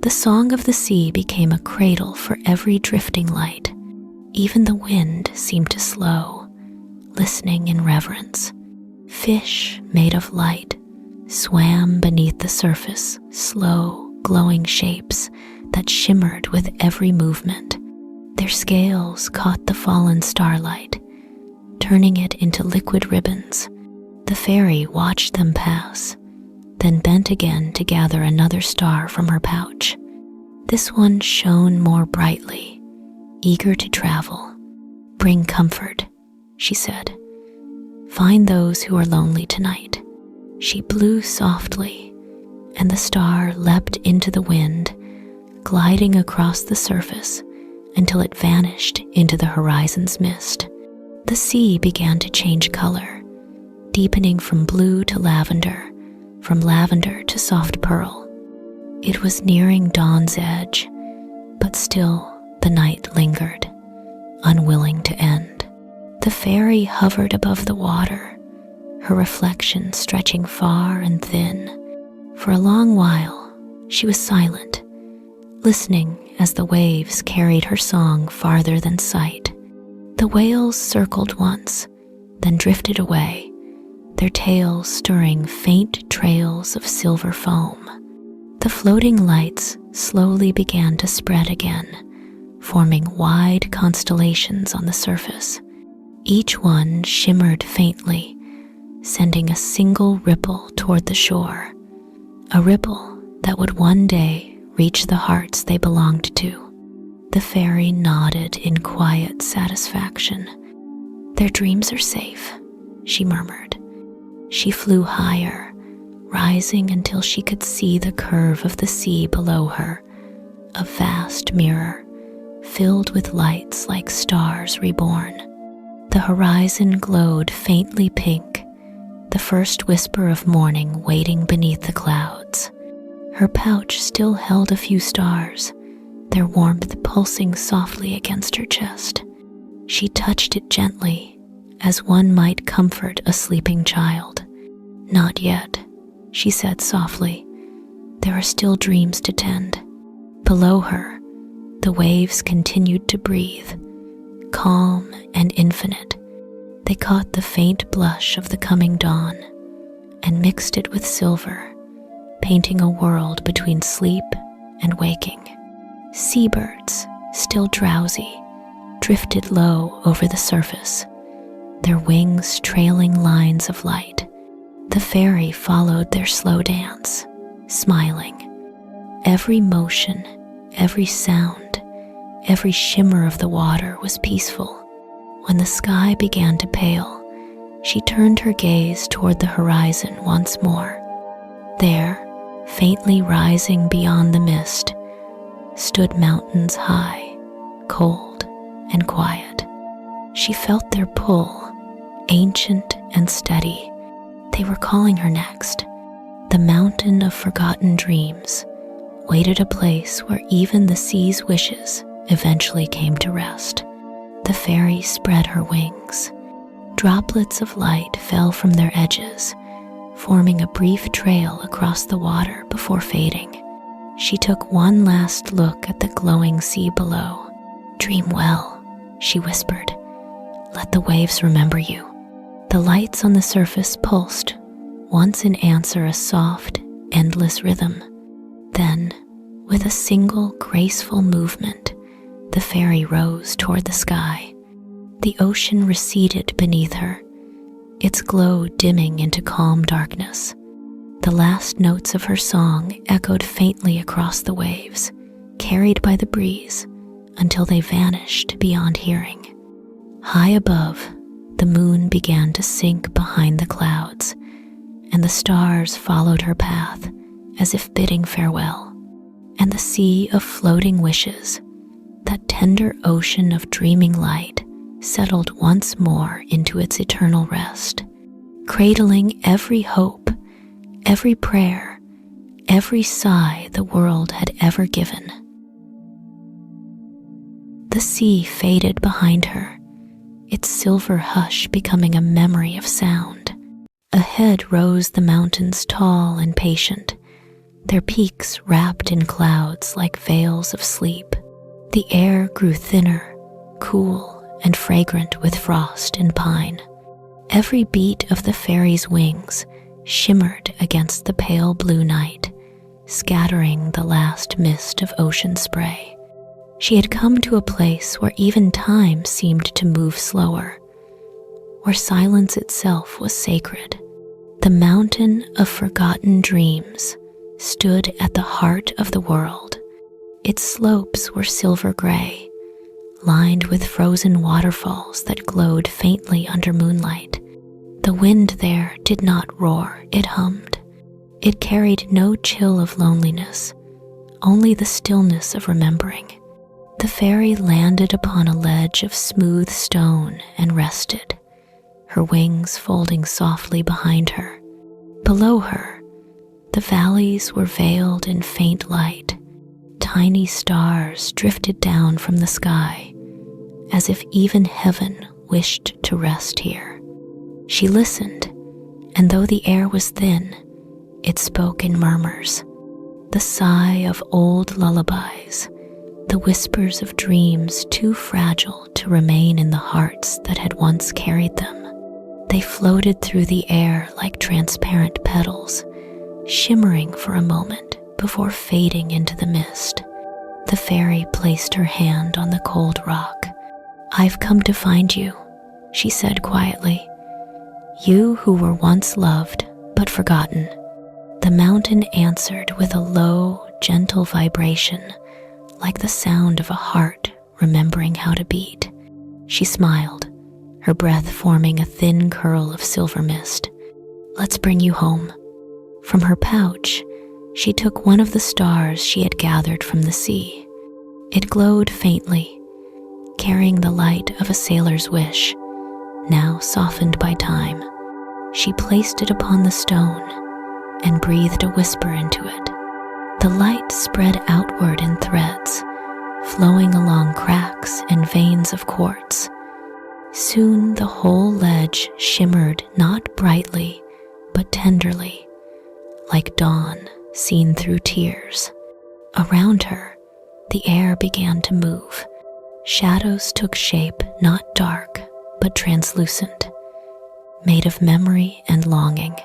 The song of the sea became a cradle for every drifting light. Even the wind seemed to slow, listening in reverence. Fish made of light swam beneath the surface, slow, glowing shapes that shimmered with every movement. Their scales caught the fallen starlight, turning it into liquid ribbons. The fairy watched them pass, then bent again to gather another star from her pouch. This one shone more brightly, eager to travel. "Bring comfort," she said. "Find those who are lonely tonight." She blew softly, and the star leapt into the wind, gliding across the surface until it vanished into the horizon's mist. The sea began to change color, deepening from blue to lavender, from lavender to soft pearl. It was nearing dawn's edge, but still the night lingered, unwilling to end. The fairy hovered above the water, her reflection stretching far and thin. For a long while, she was silent, listening as the waves carried her song farther than sight. The whales circled once, then drifted away, their tails stirring faint trails of silver foam. The floating lights slowly began to spread again, forming wide constellations on the surface. Each one shimmered faintly, sending a single ripple toward the shore, a ripple that would one day reach the hearts they belonged to. The fairy nodded in quiet satisfaction. "Their dreams are safe," she murmured. She flew higher, rising until she could see the curve of the sea below her, a vast mirror filled with lights like stars reborn. The horizon glowed faintly pink, the first whisper of morning waiting beneath the clouds. Her pouch still held a few stars, their warmth pulsing softly against her chest. She touched it gently, as one might comfort a sleeping child. "Not yet," she said softly. "There are still dreams to tend." Below her, the waves continued to breathe, calm and infinite. They caught the faint blush of the coming dawn and mixed it with silver, painting a world between sleep and waking. Seabirds, still drowsy, drifted low over the surface, their wings trailing lines of light. The fairy followed their slow dance, smiling. Every motion, every sound, every shimmer of the water was peaceful. When the sky began to pale, she turned her gaze toward the horizon once more. There, faintly rising beyond the mist, stood mountains high, cold and quiet. She felt their pull, ancient and steady. They were calling her next. The mountain of forgotten dreams waited a place where even the sea's wishes eventually came to rest. The fairy spread her wings. Droplets of light fell from their edges, forming a brief trail across the water before fading. She took one last look at the glowing sea below. "Dream well," she whispered. "Let the waves remember you." The lights on the surface pulsed, once in answer a soft, endless rhythm. Then, with a single graceful movement, the fairy rose toward the sky. The ocean receded beneath her, its glow dimming into calm darkness. The last notes of her song echoed faintly across the waves, carried by the breeze, until they vanished beyond hearing. High above, the moon began to sink behind the clouds, and the stars followed her path as if bidding farewell. And the sea of floating wishes, that tender ocean of dreaming light, settled once more into its eternal rest, cradling every hope, every prayer, every sigh the world had ever given. The sea faded behind her, its silver hush becoming a memory of sound. Ahead rose the mountains tall and patient, their peaks wrapped in clouds like veils of sleep. The air grew thinner, cool, and fragrant with frost and pine. Every beat of the fairy's wings shimmered against the pale blue night, scattering the last mist of ocean spray. She had come to a place where even time seemed to move slower, where silence itself was sacred. The mountain of forgotten dreams stood at the heart of the world. Its slopes were silver gray, lined with frozen waterfalls that glowed faintly under moonlight. The wind there did not roar, it hummed. It carried no chill of loneliness, only the stillness of remembering. The fairy landed upon a ledge of smooth stone and rested, her wings folding softly behind her. Below her, the valleys were veiled in faint light. Tiny stars drifted down from the sky, as if even heaven wished to rest here. She listened, and though the air was thin, it spoke in murmurs, the sigh of old lullabies, the whispers of dreams too fragile to remain in the hearts that had once carried them. They floated through the air like transparent petals, shimmering for a moment before fading into the mist. The fairy placed her hand on the cold rock. "I've come to find you," she said quietly. "You who were once loved but forgotten." The mountain answered with a low, gentle vibration, like the sound of a heart remembering how to beat. She smiled, her breath forming a thin curl of silver mist. "Let's bring you home." From her pouch, she took one of the stars she had gathered from the sea. It glowed faintly, carrying the light of a sailor's wish, now softened by time. She placed it upon the stone and breathed a whisper into it. The light spread outward in threads, flowing along cracks and veins of quartz. Soon the whole ledge shimmered not brightly, but tenderly, like dawn seen through tears. Around her, the air began to move. Shadows took shape, not dark, but translucent, made of memory and longing.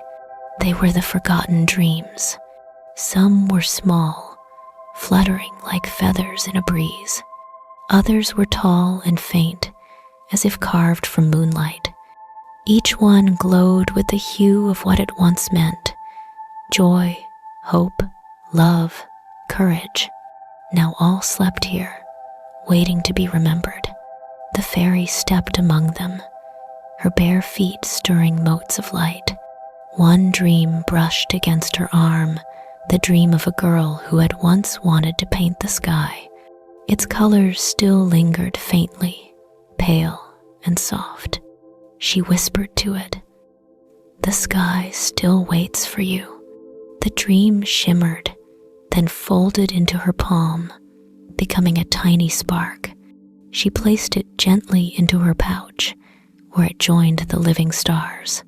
They were the forgotten dreams. Some were small, fluttering like feathers in a breeze. Others were tall and faint, as if carved from moonlight. Each one glowed with the hue of what it once meant: joy, hope, love, courage. Now all slept here, waiting to be remembered. The fairy stepped among them, her bare feet stirring motes of light. One dream brushed against her arm, the dream of a girl who had once wanted to paint the sky. Its colors still lingered faintly, pale and soft. She whispered to it, "The sky still waits for you." The dream shimmered, then folded into her palm, becoming a tiny spark. She placed it gently into her pouch, where it joined the living stars.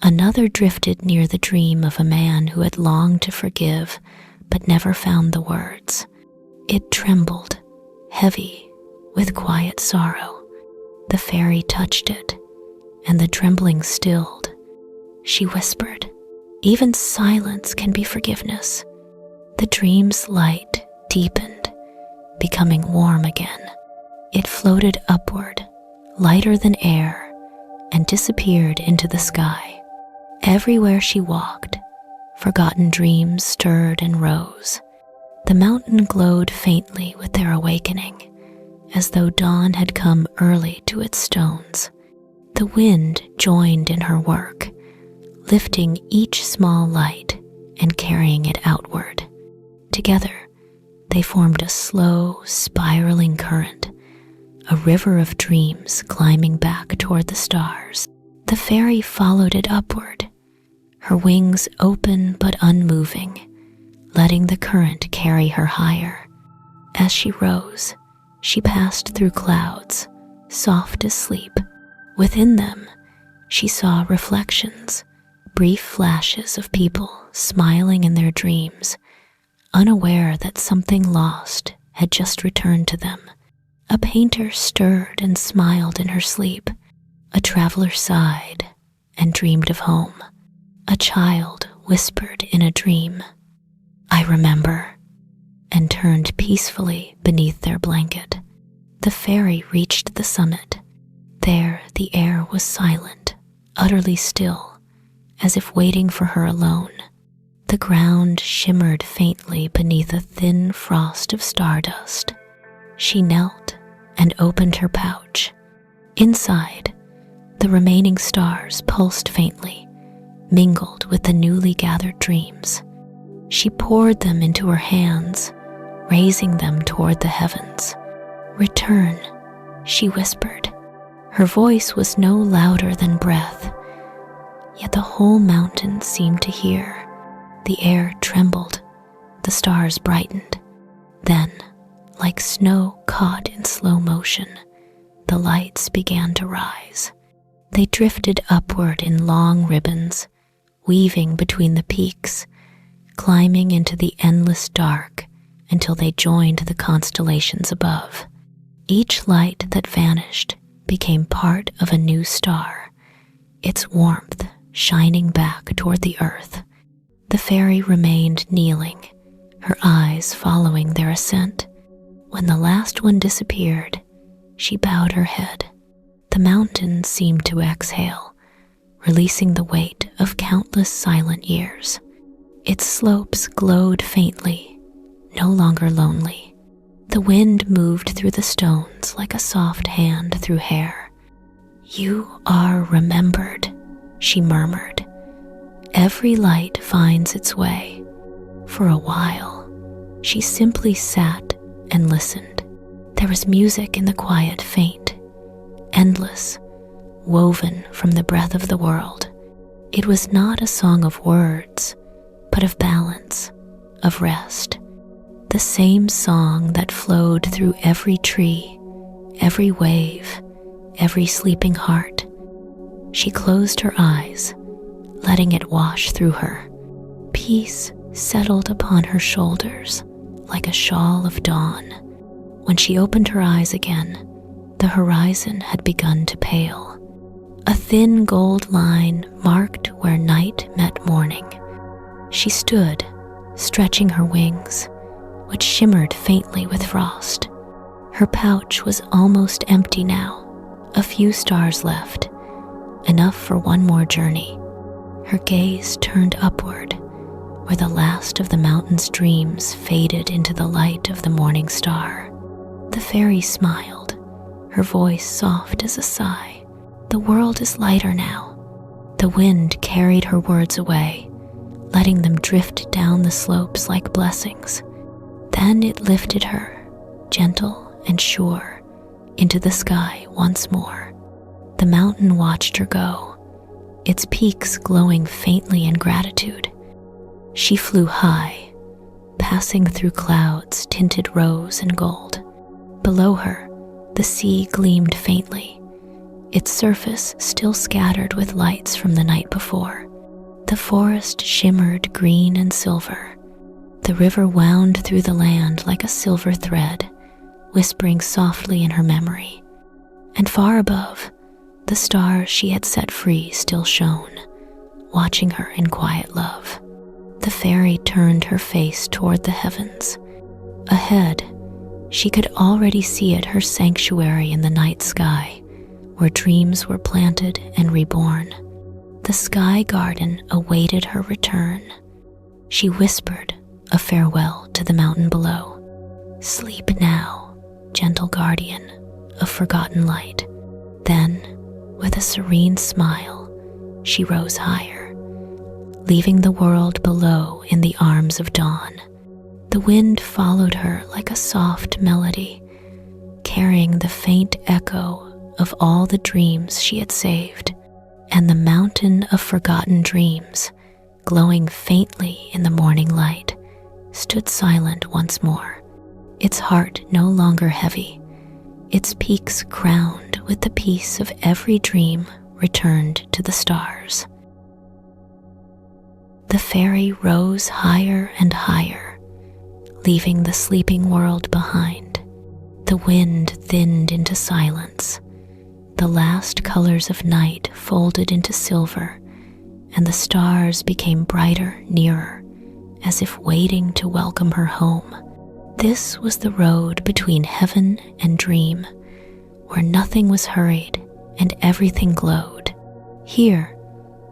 Another drifted near the dream of a man who had longed to forgive, but never found the words. It trembled, heavy, with quiet sorrow. The fairy touched it, and the trembling stilled. She whispered, "Even silence can be forgiveness." The dream's light deepened, becoming warm again. It floated upward, lighter than air, and disappeared into the sky. Everywhere she walked, forgotten dreams stirred and rose. The mountain glowed faintly with their awakening, as though dawn had come early to its stones. The wind joined in her work, lifting each small light and carrying it outward. Together, they formed a slow, spiraling current, a river of dreams climbing back toward the stars. The fairy followed it upward, her wings open but unmoving, letting the current carry her higher. As she rose, she passed through clouds, soft as sleep. Within them, she saw reflections, brief flashes of people smiling in their dreams, unaware that something lost had just returned to them. A painter stirred and smiled in her sleep. A traveler sighed and dreamed of home. A child whispered in a dream, "I remember," and turned peacefully beneath their blanket. The fairy reached the summit. There the air was silent, utterly still, as if waiting for her alone. The ground shimmered faintly beneath a thin frost of stardust. She knelt and opened her pouch. Inside, the remaining stars pulsed faintly, mingled with the newly gathered dreams. She poured them into her hands, raising them toward the heavens. "Return," she whispered. Her voice was no louder than breath, yet the whole mountain seemed to hear. The air trembled, the stars brightened. Then, like snow caught in slow motion, the lights began to rise. They drifted upward in long ribbons, weaving between the peaks, climbing into the endless dark until they joined the constellations above. Each light that vanished became part of a new star, its warmth shining back toward the earth. The fairy remained kneeling, her eyes following their ascent. When the last one disappeared, she bowed her head. The mountain seemed to exhale, releasing the weight of countless silent years. Its slopes glowed faintly, no longer lonely. The wind moved through the stones like a soft hand through hair. "You are remembered," she murmured. "Every light finds its way." For a while, she simply sat and listened. There was music in the quiet faint, endless, woven from the breath of the world. It was not a song of words, but of balance, of rest. The same song that flowed through every tree, every wave, every sleeping heart. She closed her eyes, letting it wash through her. Peace settled upon her shoulders like a shawl of dawn. When she opened her eyes again, the horizon had begun to pale. A thin gold line marked where night met morning. She stood, stretching her wings, which shimmered faintly with frost. Her pouch was almost empty now, a few stars left, enough for one more journey. Her gaze turned upward, where the last of the mountain's dreams faded into the light of the morning star. The fairy smiled, her voice soft as a sigh. "The world is lighter now." The wind carried her words away, letting them drift down the slopes like blessings. Then it lifted her, gentle and sure, into the sky once more. The mountain watched her go, its peaks glowing faintly in gratitude. She flew high, passing through clouds tinted rose and gold. Below her, the sea gleamed faintly, its surface still scattered with lights from the night before. The forest shimmered green and silver. The river wound through the land like a silver thread, whispering softly in her memory. And far above, the stars she had set free still shone, watching her in quiet love. The fairy turned her face toward the heavens. Ahead, she could already see it, her sanctuary in the night sky, where dreams were planted and reborn. The sky garden awaited her return. She whispered a farewell to the mountain below. "Sleep now, gentle guardian of forgotten light." Then, with a serene smile, she rose higher, leaving the world below in the arms of dawn. The wind followed her like a soft melody, carrying the faint echo of all the dreams she had saved, and the mountain of forgotten dreams, glowing faintly in the morning light, stood silent once more, its heart no longer heavy, its peaks crowned with the peace of every dream returned to the stars. The fairy rose higher and higher, leaving the sleeping world behind. The wind thinned into silence. The last colors of night folded into silver, and the stars became brighter nearer, as if waiting to welcome her home. This was the road between heaven and dream, where nothing was hurried and everything glowed. Here,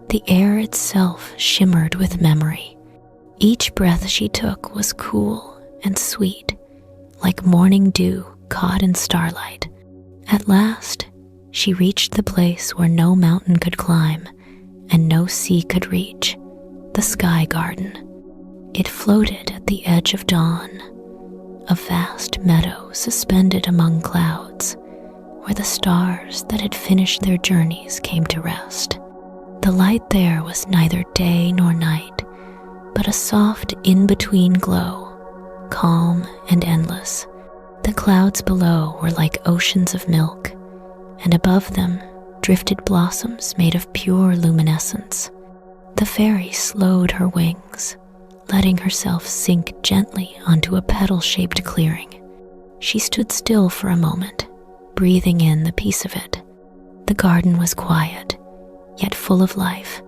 the air itself shimmered with memory. Each breath she took was cool and sweet, like morning dew caught in starlight. At last, she reached the place where no mountain could climb and no sea could reach, the sky garden. It floated at the edge of dawn, a vast meadow suspended among clouds, where the stars that had finished their journeys came to rest. The light there was neither day nor night, but a soft in-between glow, calm and endless. The clouds below were like oceans of milk, and above them drifted blossoms made of pure luminescence. The fairy slowed her wings, letting herself sink gently onto a petal-shaped clearing. She stood still for a moment, breathing in the peace of it. The garden was quiet, yet full of life.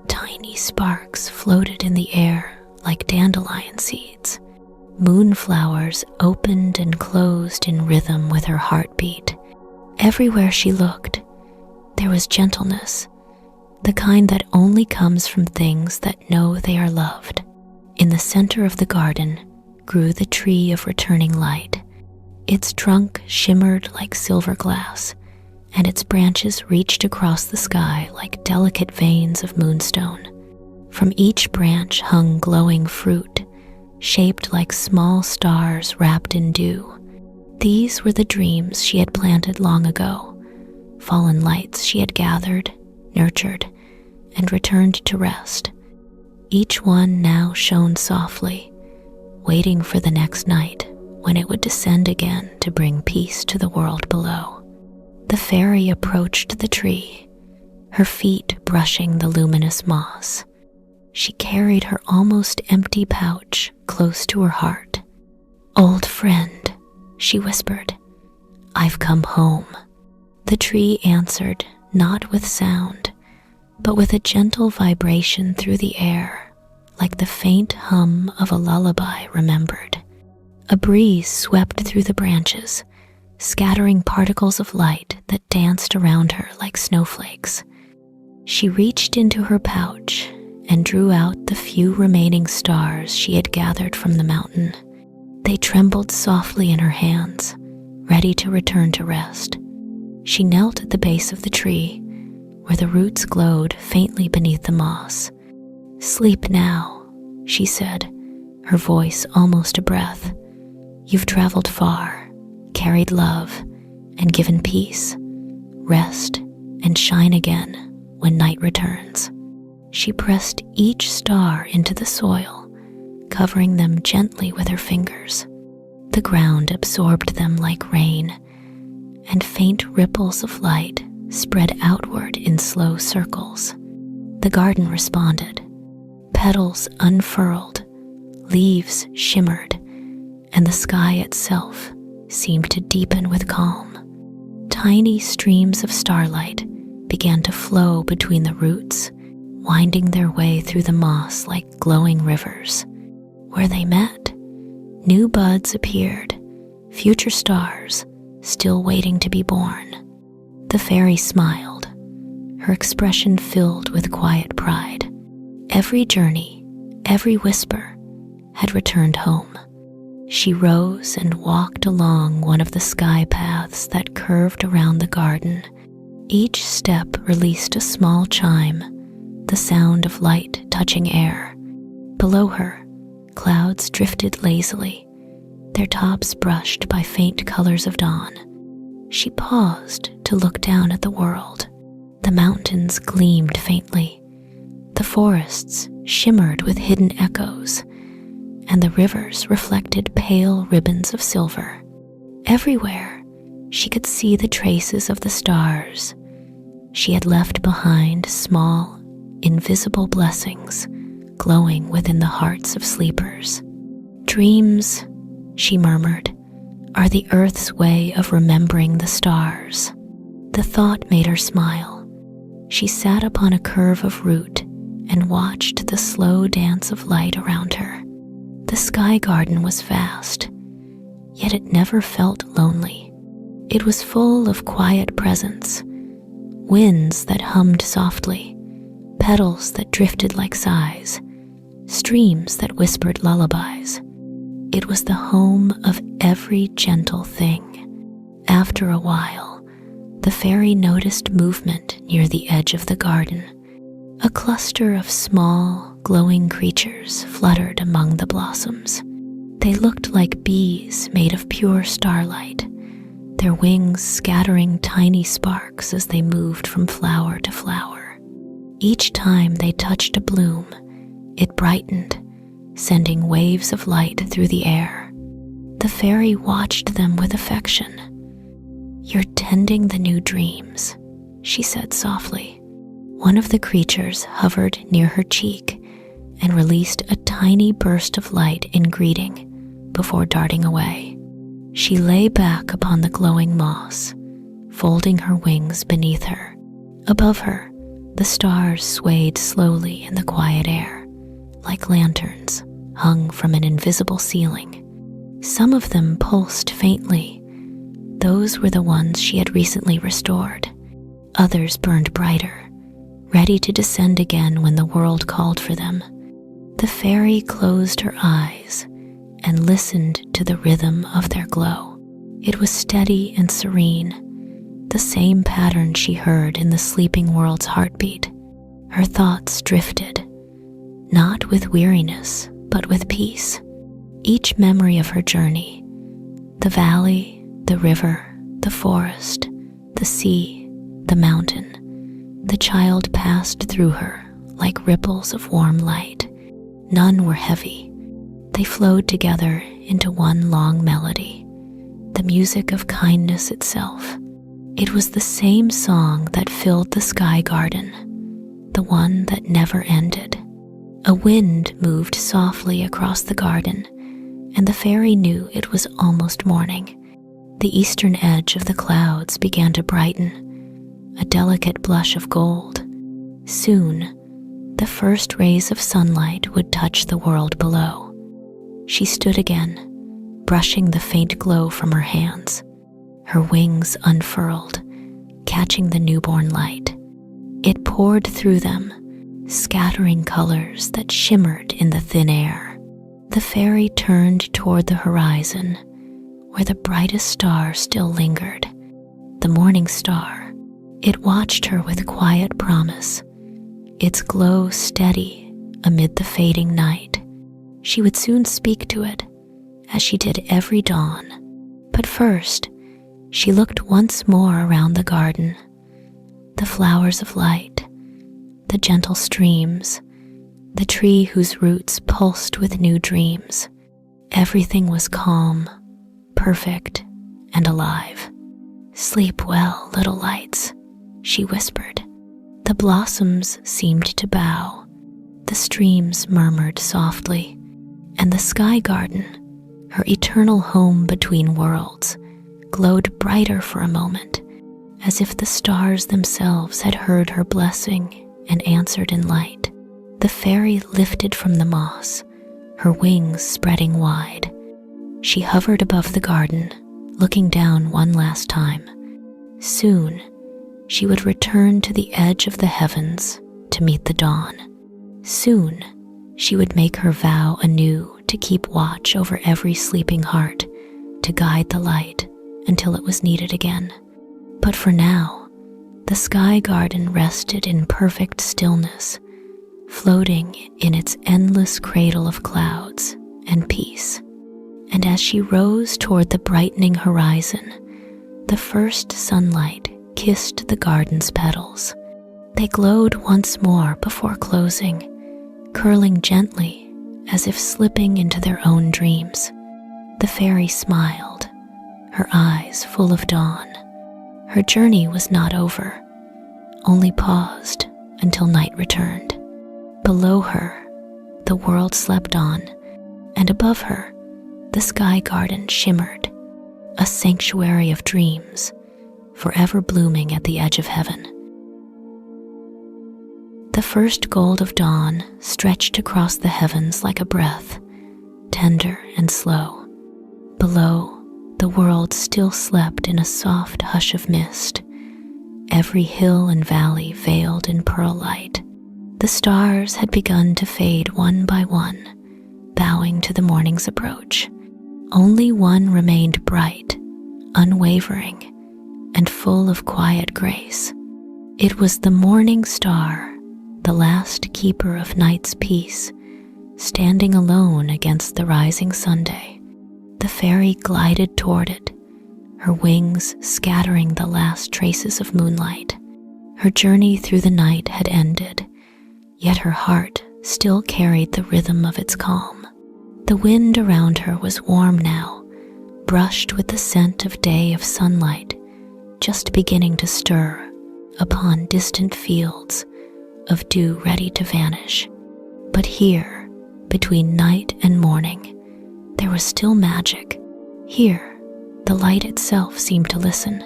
Tiny sparks floated in the air like dandelion seeds. Moonflowers opened and closed in rhythm with her heartbeat. Everywhere she looked, there was gentleness, the kind that only comes from things that know they are loved. In the center of the garden grew the tree of returning light. Its trunk shimmered like silver glass, and its branches reached across the sky like delicate veins of moonstone. From each branch hung glowing fruit, shaped like small stars wrapped in dew. These were the dreams she had planted long ago, fallen lights she had gathered, nurtured, and returned to rest. Each one now shone softly, waiting for the next night when it would descend again to bring peace to the world below. The fairy approached the tree, her feet brushing the luminous moss. She carried her almost empty pouch close to her heart. "Old friend," she whispered, "I've come home." The tree answered, not with sound, but with a gentle vibration through the air, like the faint hum of a lullaby remembered. A breeze swept through the branches, scattering particles of light that danced around her like snowflakes. She reached into her pouch and drew out the few remaining stars she had gathered from the mountain. They trembled softly in her hands, ready to return to rest. She knelt at the base of the tree, where the roots glowed faintly beneath the moss. "Sleep now," she said, her voice almost a breath. "You've traveled far, carried love, and given peace. Rest and shine again when night returns." She pressed each star into the soil, covering them gently with her fingers. The ground absorbed them like rain, and faint ripples of light spread outward in slow circles. The garden responded. Petals unfurled, leaves shimmered, and the sky itself seemed to deepen with calm. Tiny streams of starlight began to flow between the roots, winding their way through the moss like glowing rivers. Where they met, new buds appeared, future stars still waiting to be born. The fairy smiled, her expression filled with quiet pride. Every journey, every whisper had returned home. She rose and walked along one of the sky paths that curved around the garden. Each step released a small chime, the sound of light touching air. Below her, clouds drifted lazily, their tops brushed by faint colors of dawn. She paused to look down at the world. The mountains gleamed faintly, the forests shimmered with hidden echoes, and the rivers reflected pale ribbons of silver. Everywhere, she could see the traces of the stars. She had left behind small, invisible blessings glowing within the hearts of sleepers. Dreams, she murmured, are the earth's way of remembering the stars. The thought made her smile. She sat upon a curve of root and watched the slow dance of light around her. The sky garden was vast, yet it never felt lonely. It was full of quiet presence, winds that hummed softly, petals that drifted like sighs, streams that whispered lullabies. It was the home of every gentle thing. After a while, the fairy noticed movement near the edge of the garden. A cluster of small, glowing creatures fluttered among the blossoms. They looked like bees made of pure starlight, their wings scattering tiny sparks as they moved from flower to flower. Each time they touched a bloom, it brightened, sending waves of light through the air. The fairy watched them with affection. "You're tending the new dreams," she said softly. One of the creatures hovered near her cheek and released a tiny burst of light in greeting before darting away. She lay back upon the glowing moss, folding her wings beneath her. Above her, the stars swayed slowly in the quiet air, like lanterns hung from an invisible ceiling. Some of them pulsed faintly. Those were the ones she had recently restored. Others burned brighter, ready to descend again when the world called for them. The fairy closed her eyes and listened to the rhythm of their glow. It was steady and serene, the same pattern she heard in the sleeping world's heartbeat. Her thoughts drifted, not with weariness, but with peace. Each memory of her journey, the valley, the river, the forest, the sea, the mountain, the child passed through her like ripples of warm light. None were heavy. They flowed together into one long melody, the music of kindness itself. It was the same song that filled the sky garden, the one that never ended. A wind moved softly across the garden, and the fairy knew it was almost morning. The eastern edge of the clouds began to brighten, a delicate blush of gold. Soon, the first rays of sunlight would touch the world below. She stood again, brushing the faint glow from her hands, her wings unfurled, catching the newborn light. It poured through them, scattering colors that shimmered in the thin air. The fairy turned toward the horizon, where the brightest star still lingered, the morning star. It watched her with quiet promise, its glow steady amid the fading night. She would soon speak to it, as she did every dawn. But first, she looked once more around the garden. The flowers of light, the gentle streams, the tree whose roots pulsed with new dreams. Everything was calm, perfect, and alive. "Sleep well, little lights," she whispered. The blossoms seemed to bow, the streams murmured softly, and the sky garden, her eternal home between worlds, glowed brighter for a moment, as if the stars themselves had heard her blessing and answered in light. The fairy lifted from the moss, her wings spreading wide. She hovered above the garden, looking down one last time. Soon, she would return to the edge of the heavens to meet the dawn. Soon, she would make her vow anew to keep watch over every sleeping heart, to guide the light until it was needed again. But for now, the sky garden rested in perfect stillness, floating in its endless cradle of clouds and peace. And as she rose toward the brightening horizon, the first sunlight kissed the garden's petals. They glowed once more before closing, curling gently as if slipping into their own dreams. The fairy smiled, her eyes full of dawn. Her journey was not over, only paused until night returned. Below her, the world slept on, and above her, the sky garden shimmered, a sanctuary of dreams, forever blooming at the edge of heaven. The first gold of dawn stretched across the heavens like a breath, tender and slow. Below, the world still slept in a soft hush of mist, every hill and valley veiled in pearl light. The stars had begun to fade one by one, bowing to the morning's approach. Only one remained bright, unwavering, and full of quiet grace. It was the morning star, the last keeper of night's peace, standing alone against the rising Sunday. The fairy glided toward it, her wings scattering the last traces of moonlight. Her journey through the night had ended, yet her heart still carried the rhythm of its calm. The wind around her was warm now, brushed with the scent of day of sunlight, just beginning to stir upon distant fields of dew ready to vanish. But here, between night and morning, there was still magic. Here, the light itself seemed to listen.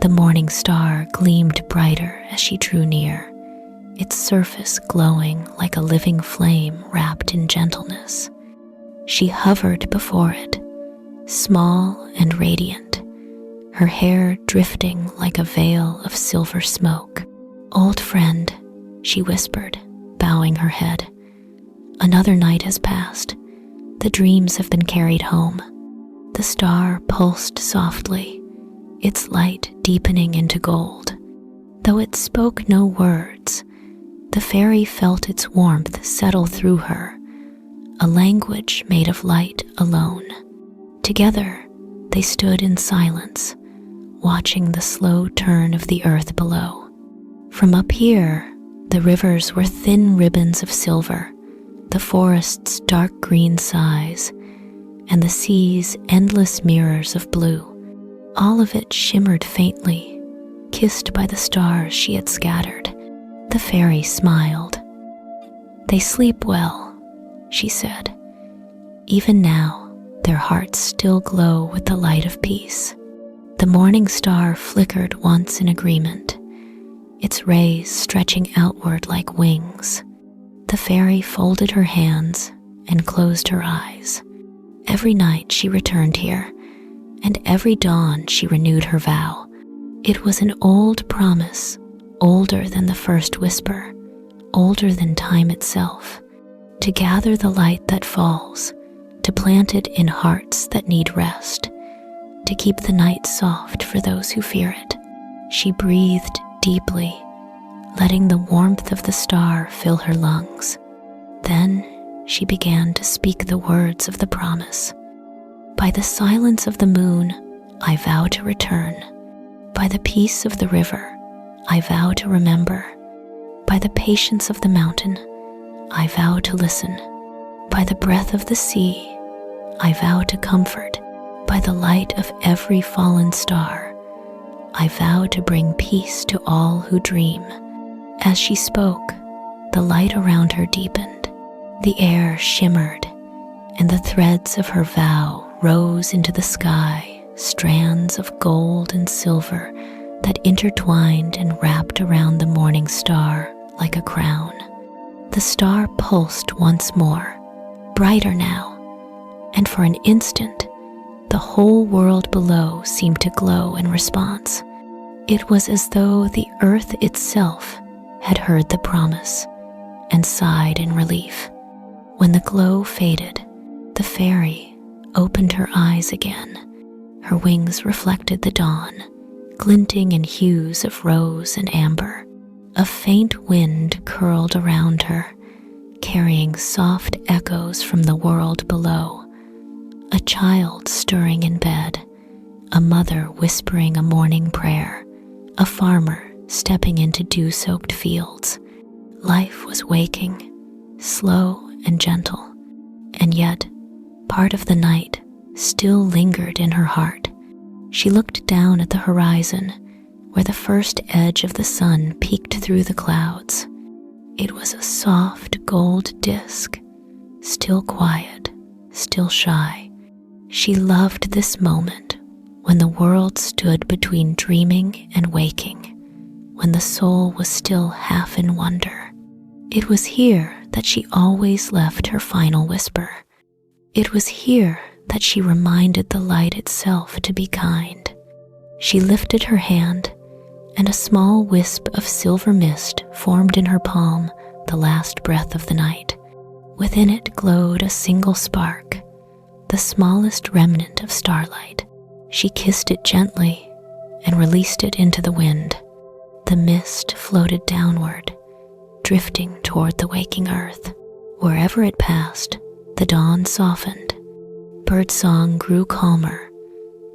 The morning star gleamed brighter as she drew near, its surface glowing like a living flame wrapped in gentleness. She hovered before it, small and radiant, her hair drifting like a veil of silver smoke. "Old friend," she whispered, bowing her head. "Another night has passed. The dreams have been carried home." The star pulsed softly, its light deepening into gold. Though it spoke no words, the fairy felt its warmth settle through her, a language made of light alone. Together, they stood in silence, watching the slow turn of the earth below. From up here, the rivers were thin ribbons of silver, the forest's dark green sighs, and the sea's endless mirrors of blue. All of it shimmered faintly, kissed by the stars she had scattered. The fairy smiled. "They sleep well," she said. "Even now, their hearts still glow with the light of peace." The morning star flickered once in agreement, its rays stretching outward like wings. The fairy folded her hands and closed her eyes. Every night she returned here, and every dawn she renewed her vow. It was an old promise, older than the first whisper, older than time itself, to gather the light that falls, to plant it in hearts that need rest, to keep the night soft for those who fear it. She breathed deeply, letting the warmth of the star fill her lungs. Then she began to speak the words of the promise. "By the silence of the moon, I vow to return. By the peace of the river, I vow to remember. By the patience of the mountain, I vow to listen. By the breath of the sea, I vow to comfort. By the light of every fallen star, I vow to bring peace to all who dream. As she spoke, the light around her deepened, the air shimmered, and the threads of her vow rose into the sky, strands of gold and silver that intertwined and wrapped around the morning star like a crown. The star pulsed once more, brighter now, and for an instant, the whole world below seemed to glow in response. It was as though the earth itself had heard the promise and sighed in relief. When the glow faded, the fairy opened her eyes again. Her wings reflected the dawn, glinting in hues of rose and amber. A faint wind curled around her, carrying soft echoes from the world below. A child stirring in bed, a mother whispering a morning prayer, a farmer stepping into dew-soaked fields. Life was waking, slow and gentle, and yet part of the night still lingered in her heart. She looked down at the horizon, where the first edge of the sun peeked through the clouds. It was a soft gold disk, still quiet, still shy. She loved this moment when the world stood between dreaming and waking, when the soul was still half in wonder. It was here that she always left her final whisper. It was here that she reminded the light itself to be kind. She lifted her hand, and a small wisp of silver mist formed in her palm, the last breath of the night. Within it glowed a single spark, the smallest remnant of starlight. She kissed it gently and released it into the wind. The mist floated downward, drifting toward the waking earth. Wherever it passed, the dawn softened. Birdsong grew calmer,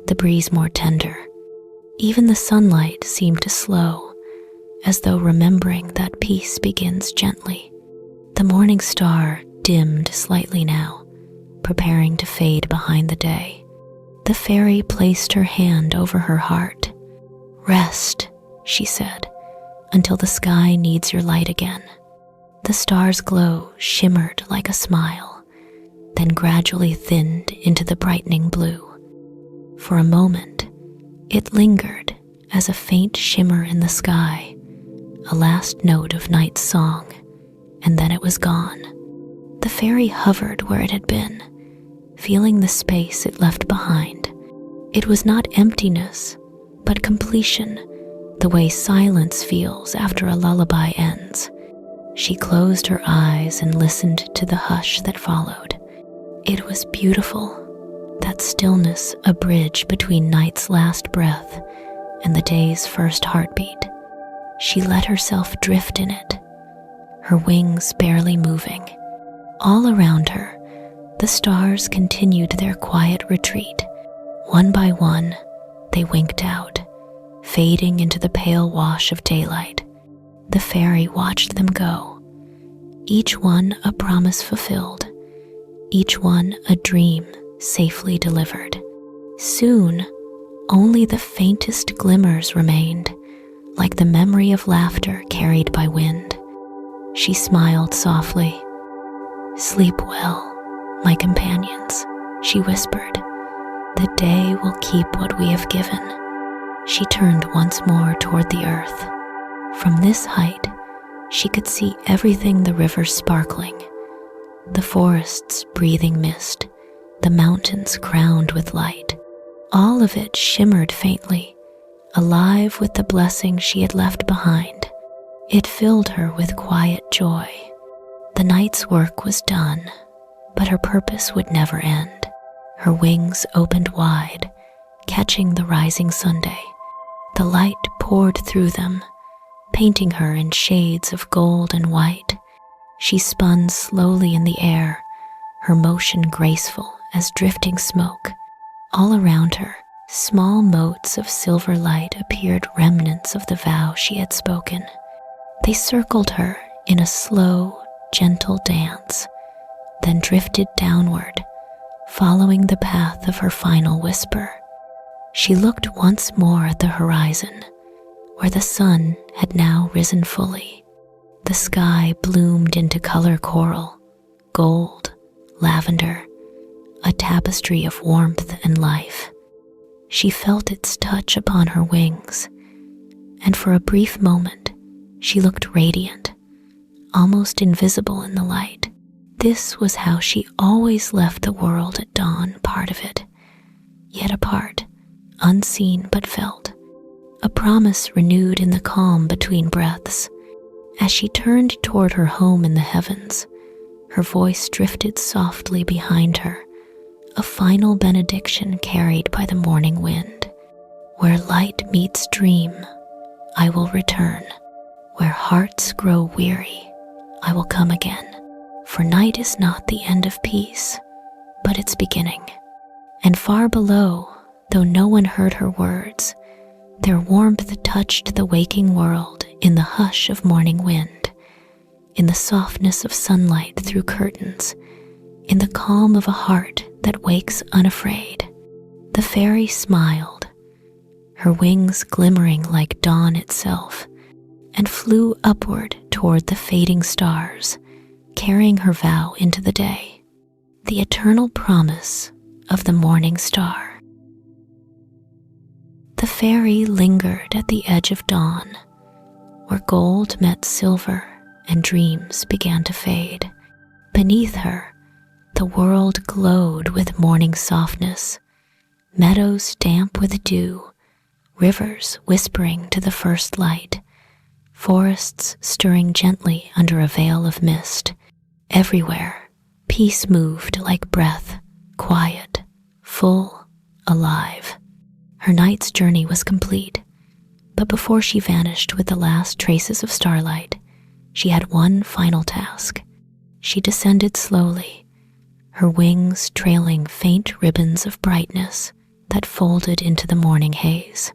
the breeze more tender. Even the sunlight seemed to slow, as though remembering that peace begins gently. The morning star dimmed slightly now, preparing to fade behind the day. The fairy placed her hand over her heart. "Rest," she said, "until the sky needs your light again." The star's glow shimmered like a smile, then gradually thinned into the brightening blue. For a moment, it lingered as a faint shimmer in the sky, a last note of night's song, and then it was gone. The fairy hovered where it had been, feeling the space it left behind. It was not emptiness, but completion, the way silence feels after a lullaby ends. She closed her eyes and listened to the hush that followed. It was beautiful, that stillness, a bridge between night's last breath and the day's first heartbeat. She let herself drift in it, her wings barely moving. All around her, the stars continued their quiet retreat. One by one, they winked out, fading into the pale wash of daylight. The fairy watched them go, each one a promise fulfilled, each one a dream safely delivered. Soon, only the faintest glimmers remained, like the memory of laughter carried by wind. She smiled softly. "Sleep well, my companions," she whispered. "The day will keep what we have given." She turned once more toward the earth. From this height, she could see everything: the river sparkling, the forests breathing mist, the mountains crowned with light. All of it shimmered faintly, alive with the blessing she had left behind. It filled her with quiet joy. The night's work was done, but her purpose would never end. Her wings opened wide, catching the rising Sunday. The light poured through them, painting her in shades of gold and white. She spun slowly in the air, her motion graceful as drifting smoke. All around her, small motes of silver light appeared, remnants of the vow she had spoken. They circled her in a slow, gentle dance, then drifted downward, following the path of her final whisper. She looked once more at the horizon, where the sun had now risen fully. The sky bloomed into color coral, gold, lavender, a tapestry of warmth and life. She felt its touch upon her wings, and for a brief moment, she looked radiant, almost invisible in the light. This was how she always left the world at dawn, part of it, yet a part, unseen but felt, a promise renewed in the calm between breaths. As she turned toward her home in the heavens, her voice drifted softly behind her, a final benediction carried by the morning wind. Where light meets dream, I will return. Where hearts grow weary, I will come again. For night is not the end of peace, but its beginning. And far below, though no one heard her words, their warmth touched the waking world in the hush of morning wind, in the softness of sunlight through curtains, in the calm of a heart that wakes unafraid. The fairy smiled, her wings glimmering like dawn itself, and flew upward toward the fading stars, carrying her vow into the day, the eternal promise of the morning star. The fairy lingered at the edge of dawn, where gold met silver and dreams began to fade. Beneath her, the world glowed with morning softness, meadows damp with dew, rivers whispering to the first light, forests stirring gently under a veil of mist. Everywhere, peace moved like breath, quiet, full, alive. Her night's journey was complete, but before she vanished with the last traces of starlight, she had one final task. She descended slowly, her wings trailing faint ribbons of brightness that folded into the morning haze.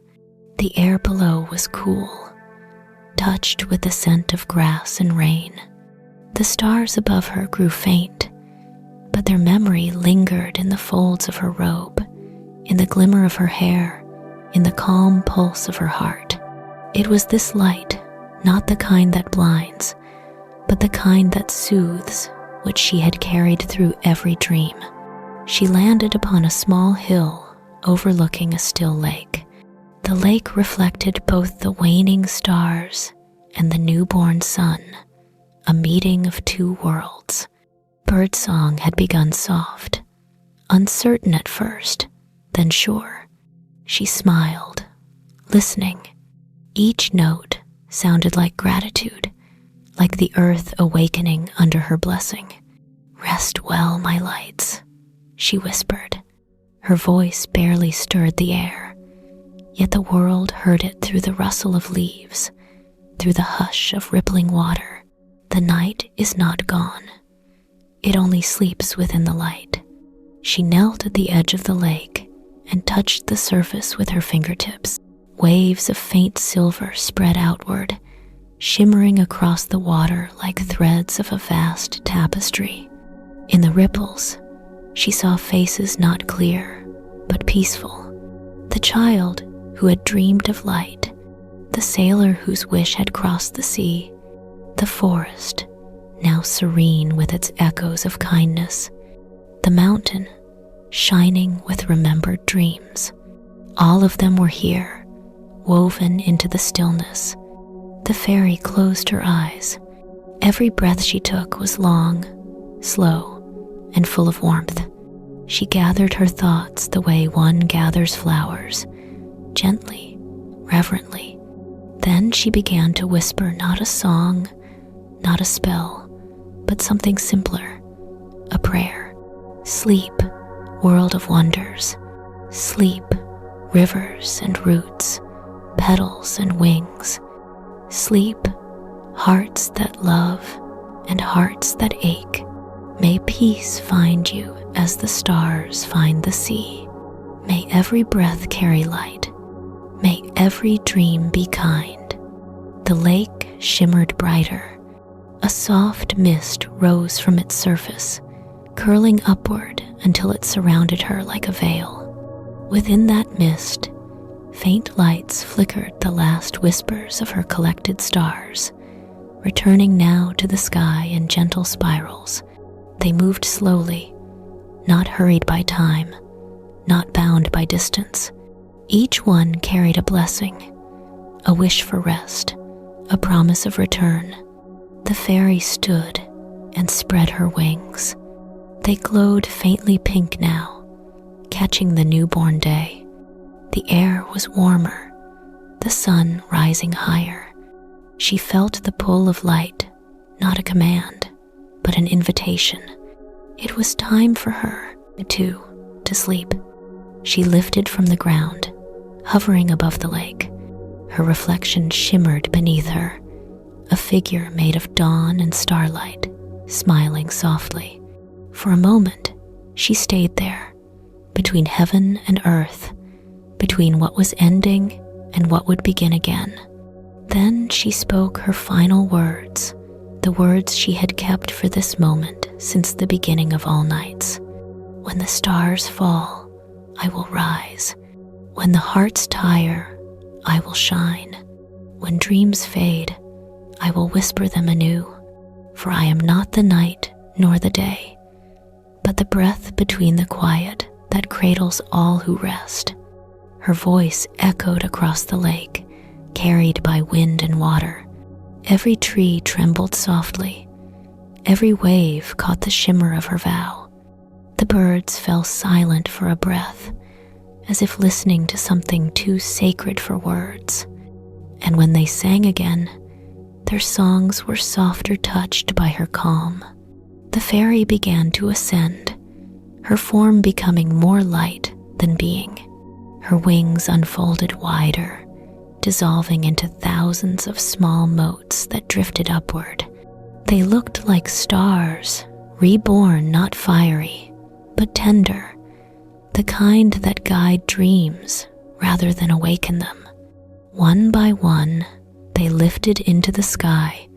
The air below was cool, touched with the scent of grass and rain. The stars above her grew faint, but their memory lingered in the folds of her robe, in the glimmer of her hair, in the calm pulse of her heart. It was this light, not the kind that blinds, but the kind that soothes, which she had carried through every dream. She landed upon a small hill overlooking a still lake. The lake reflected both the waning stars and the newborn sun, a meeting of two worlds. Birdsong had begun soft, uncertain at first, then sure. She smiled, listening. Each note sounded like gratitude, like the earth awakening under her blessing. "Rest well, my lights," she whispered. Her voice barely stirred the air, yet the world heard it through the rustle of leaves, through the hush of rippling water. The night is not gone. It only sleeps within the light. She knelt at the edge of the lake and touched the surface with her fingertips. Waves of faint silver spread outward, shimmering across the water like threads of a vast tapestry. In the ripples, she saw faces not clear, but peaceful. The child who had dreamed of light, the sailor whose wish had crossed the sea, the forest, now serene with its echoes of kindness, the mountain, shining with remembered dreams. All of them were here, woven into the stillness. The fairy closed her eyes. Every breath she took was long, slow, and full of warmth. She gathered her thoughts the way one gathers flowers, gently, reverently. Then she began to whisper not a song, not a spell, but something simpler, a prayer. Sleep, world of wonders. Sleep, rivers and roots, petals and wings. Sleep, hearts that love and hearts that ache. May peace find you as the stars find the sea. May every breath carry light. May every dream be kind. The lake shimmered brighter, A soft mist rose from its surface, curling upward until it surrounded her like a veil. Within that mist, faint lights flickered the last whispers of her collected stars, returning now to the sky in gentle spirals. They moved slowly, not hurried by time, not bound by distance. Each one carried a blessing, a wish for rest, a promise of return. The fairy stood and spread her wings. They glowed faintly pink now, catching the newborn day. The air was warmer, the sun rising higher. She felt the pull of light, not a command, but an invitation. It was time for her, too, to sleep. She lifted from the ground, hovering above the lake. Her reflection shimmered beneath her, a figure made of dawn and starlight, smiling softly. For a moment, she stayed there, between heaven and earth, between what was ending and what would begin again. Then she spoke her final words, the words she had kept for this moment since the beginning of all nights. When the stars fall, I will rise. When the hearts tire, I will shine. When dreams fade, I will whisper them anew. For I am not the night nor the day, but the breath between the quiet that cradles all who rest. Her voice echoed across the lake, carried by wind and water. Every tree trembled softly. Every wave caught the shimmer of her vow. The birds fell silent for a breath, as if listening to something too sacred for words. And when they sang again, their songs were softer touched by her calm. The fairy began to ascend, her form becoming more light than being. Her wings unfolded wider, dissolving into thousands of small motes that drifted upward. They looked like stars, reborn not fiery, but tender, the kind that guide dreams rather than awaken them. One by one, they lifted into the sky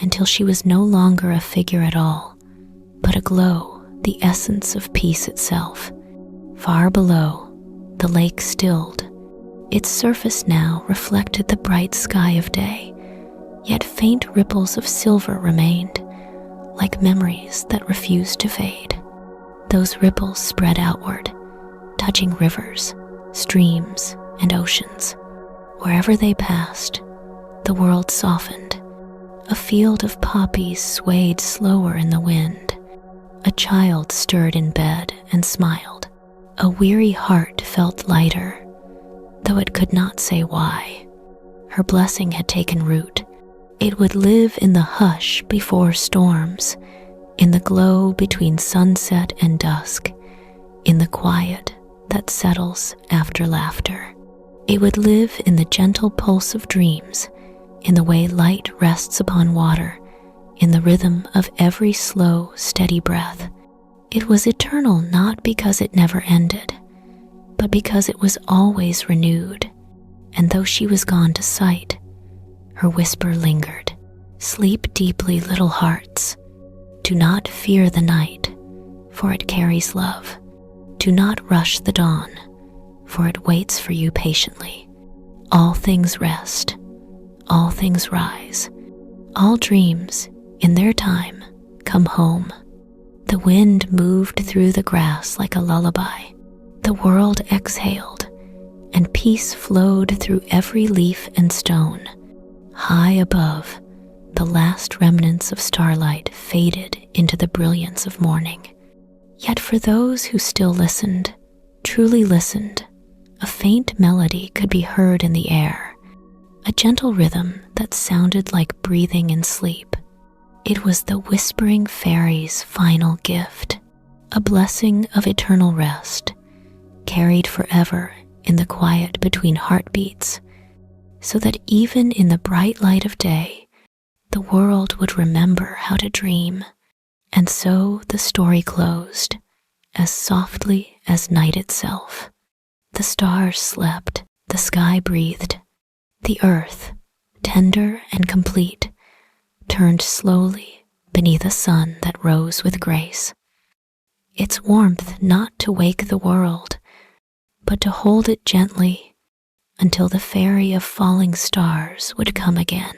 until she was no longer a figure at all, but a glow, the essence of peace itself. Far below, the lake stilled. Its surface now reflected the bright sky of day, yet faint ripples of silver remained, like memories that refused to fade. Those ripples spread outward, touching rivers, streams, and oceans. Wherever they passed, the world softened. A field of poppies swayed slower in the wind. A child stirred in bed and smiled. A weary heart felt lighter, though it could not say why. Her blessing had taken root. It would live in the hush before storms, in the glow between sunset and dusk, in the quiet that settles after laughter. It would live in the gentle pulse of dreams, in the way light rests upon water, in the rhythm of every slow, steady breath. It was eternal not because it never ended, but because it was always renewed. And though she was gone to sight, her whisper lingered. Sleep deeply, little hearts. Do not fear the night, for it carries love. Do not rush the dawn, for it waits for you patiently. All things rest, all things rise. All dreams, in their time, come home. The wind moved through the grass like a lullaby. The world exhaled, and peace flowed through every leaf and stone. High above, the last remnants of starlight faded into the brilliance of morning. Yet for those who still listened, truly listened, a faint melody could be heard in the air, a gentle rhythm that sounded like breathing in sleep. It was the whispering fairy's final gift, a blessing of eternal rest, carried forever in the quiet between heartbeats, so that even in the bright light of day, the world would remember how to dream. And so the story closed, as softly as night itself. The stars slept, the sky breathed, the earth, tender and complete, turned slowly beneath a sun that rose with grace. Its warmth not to wake the world, but to hold it gently until the fairy of falling stars would come again.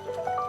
you.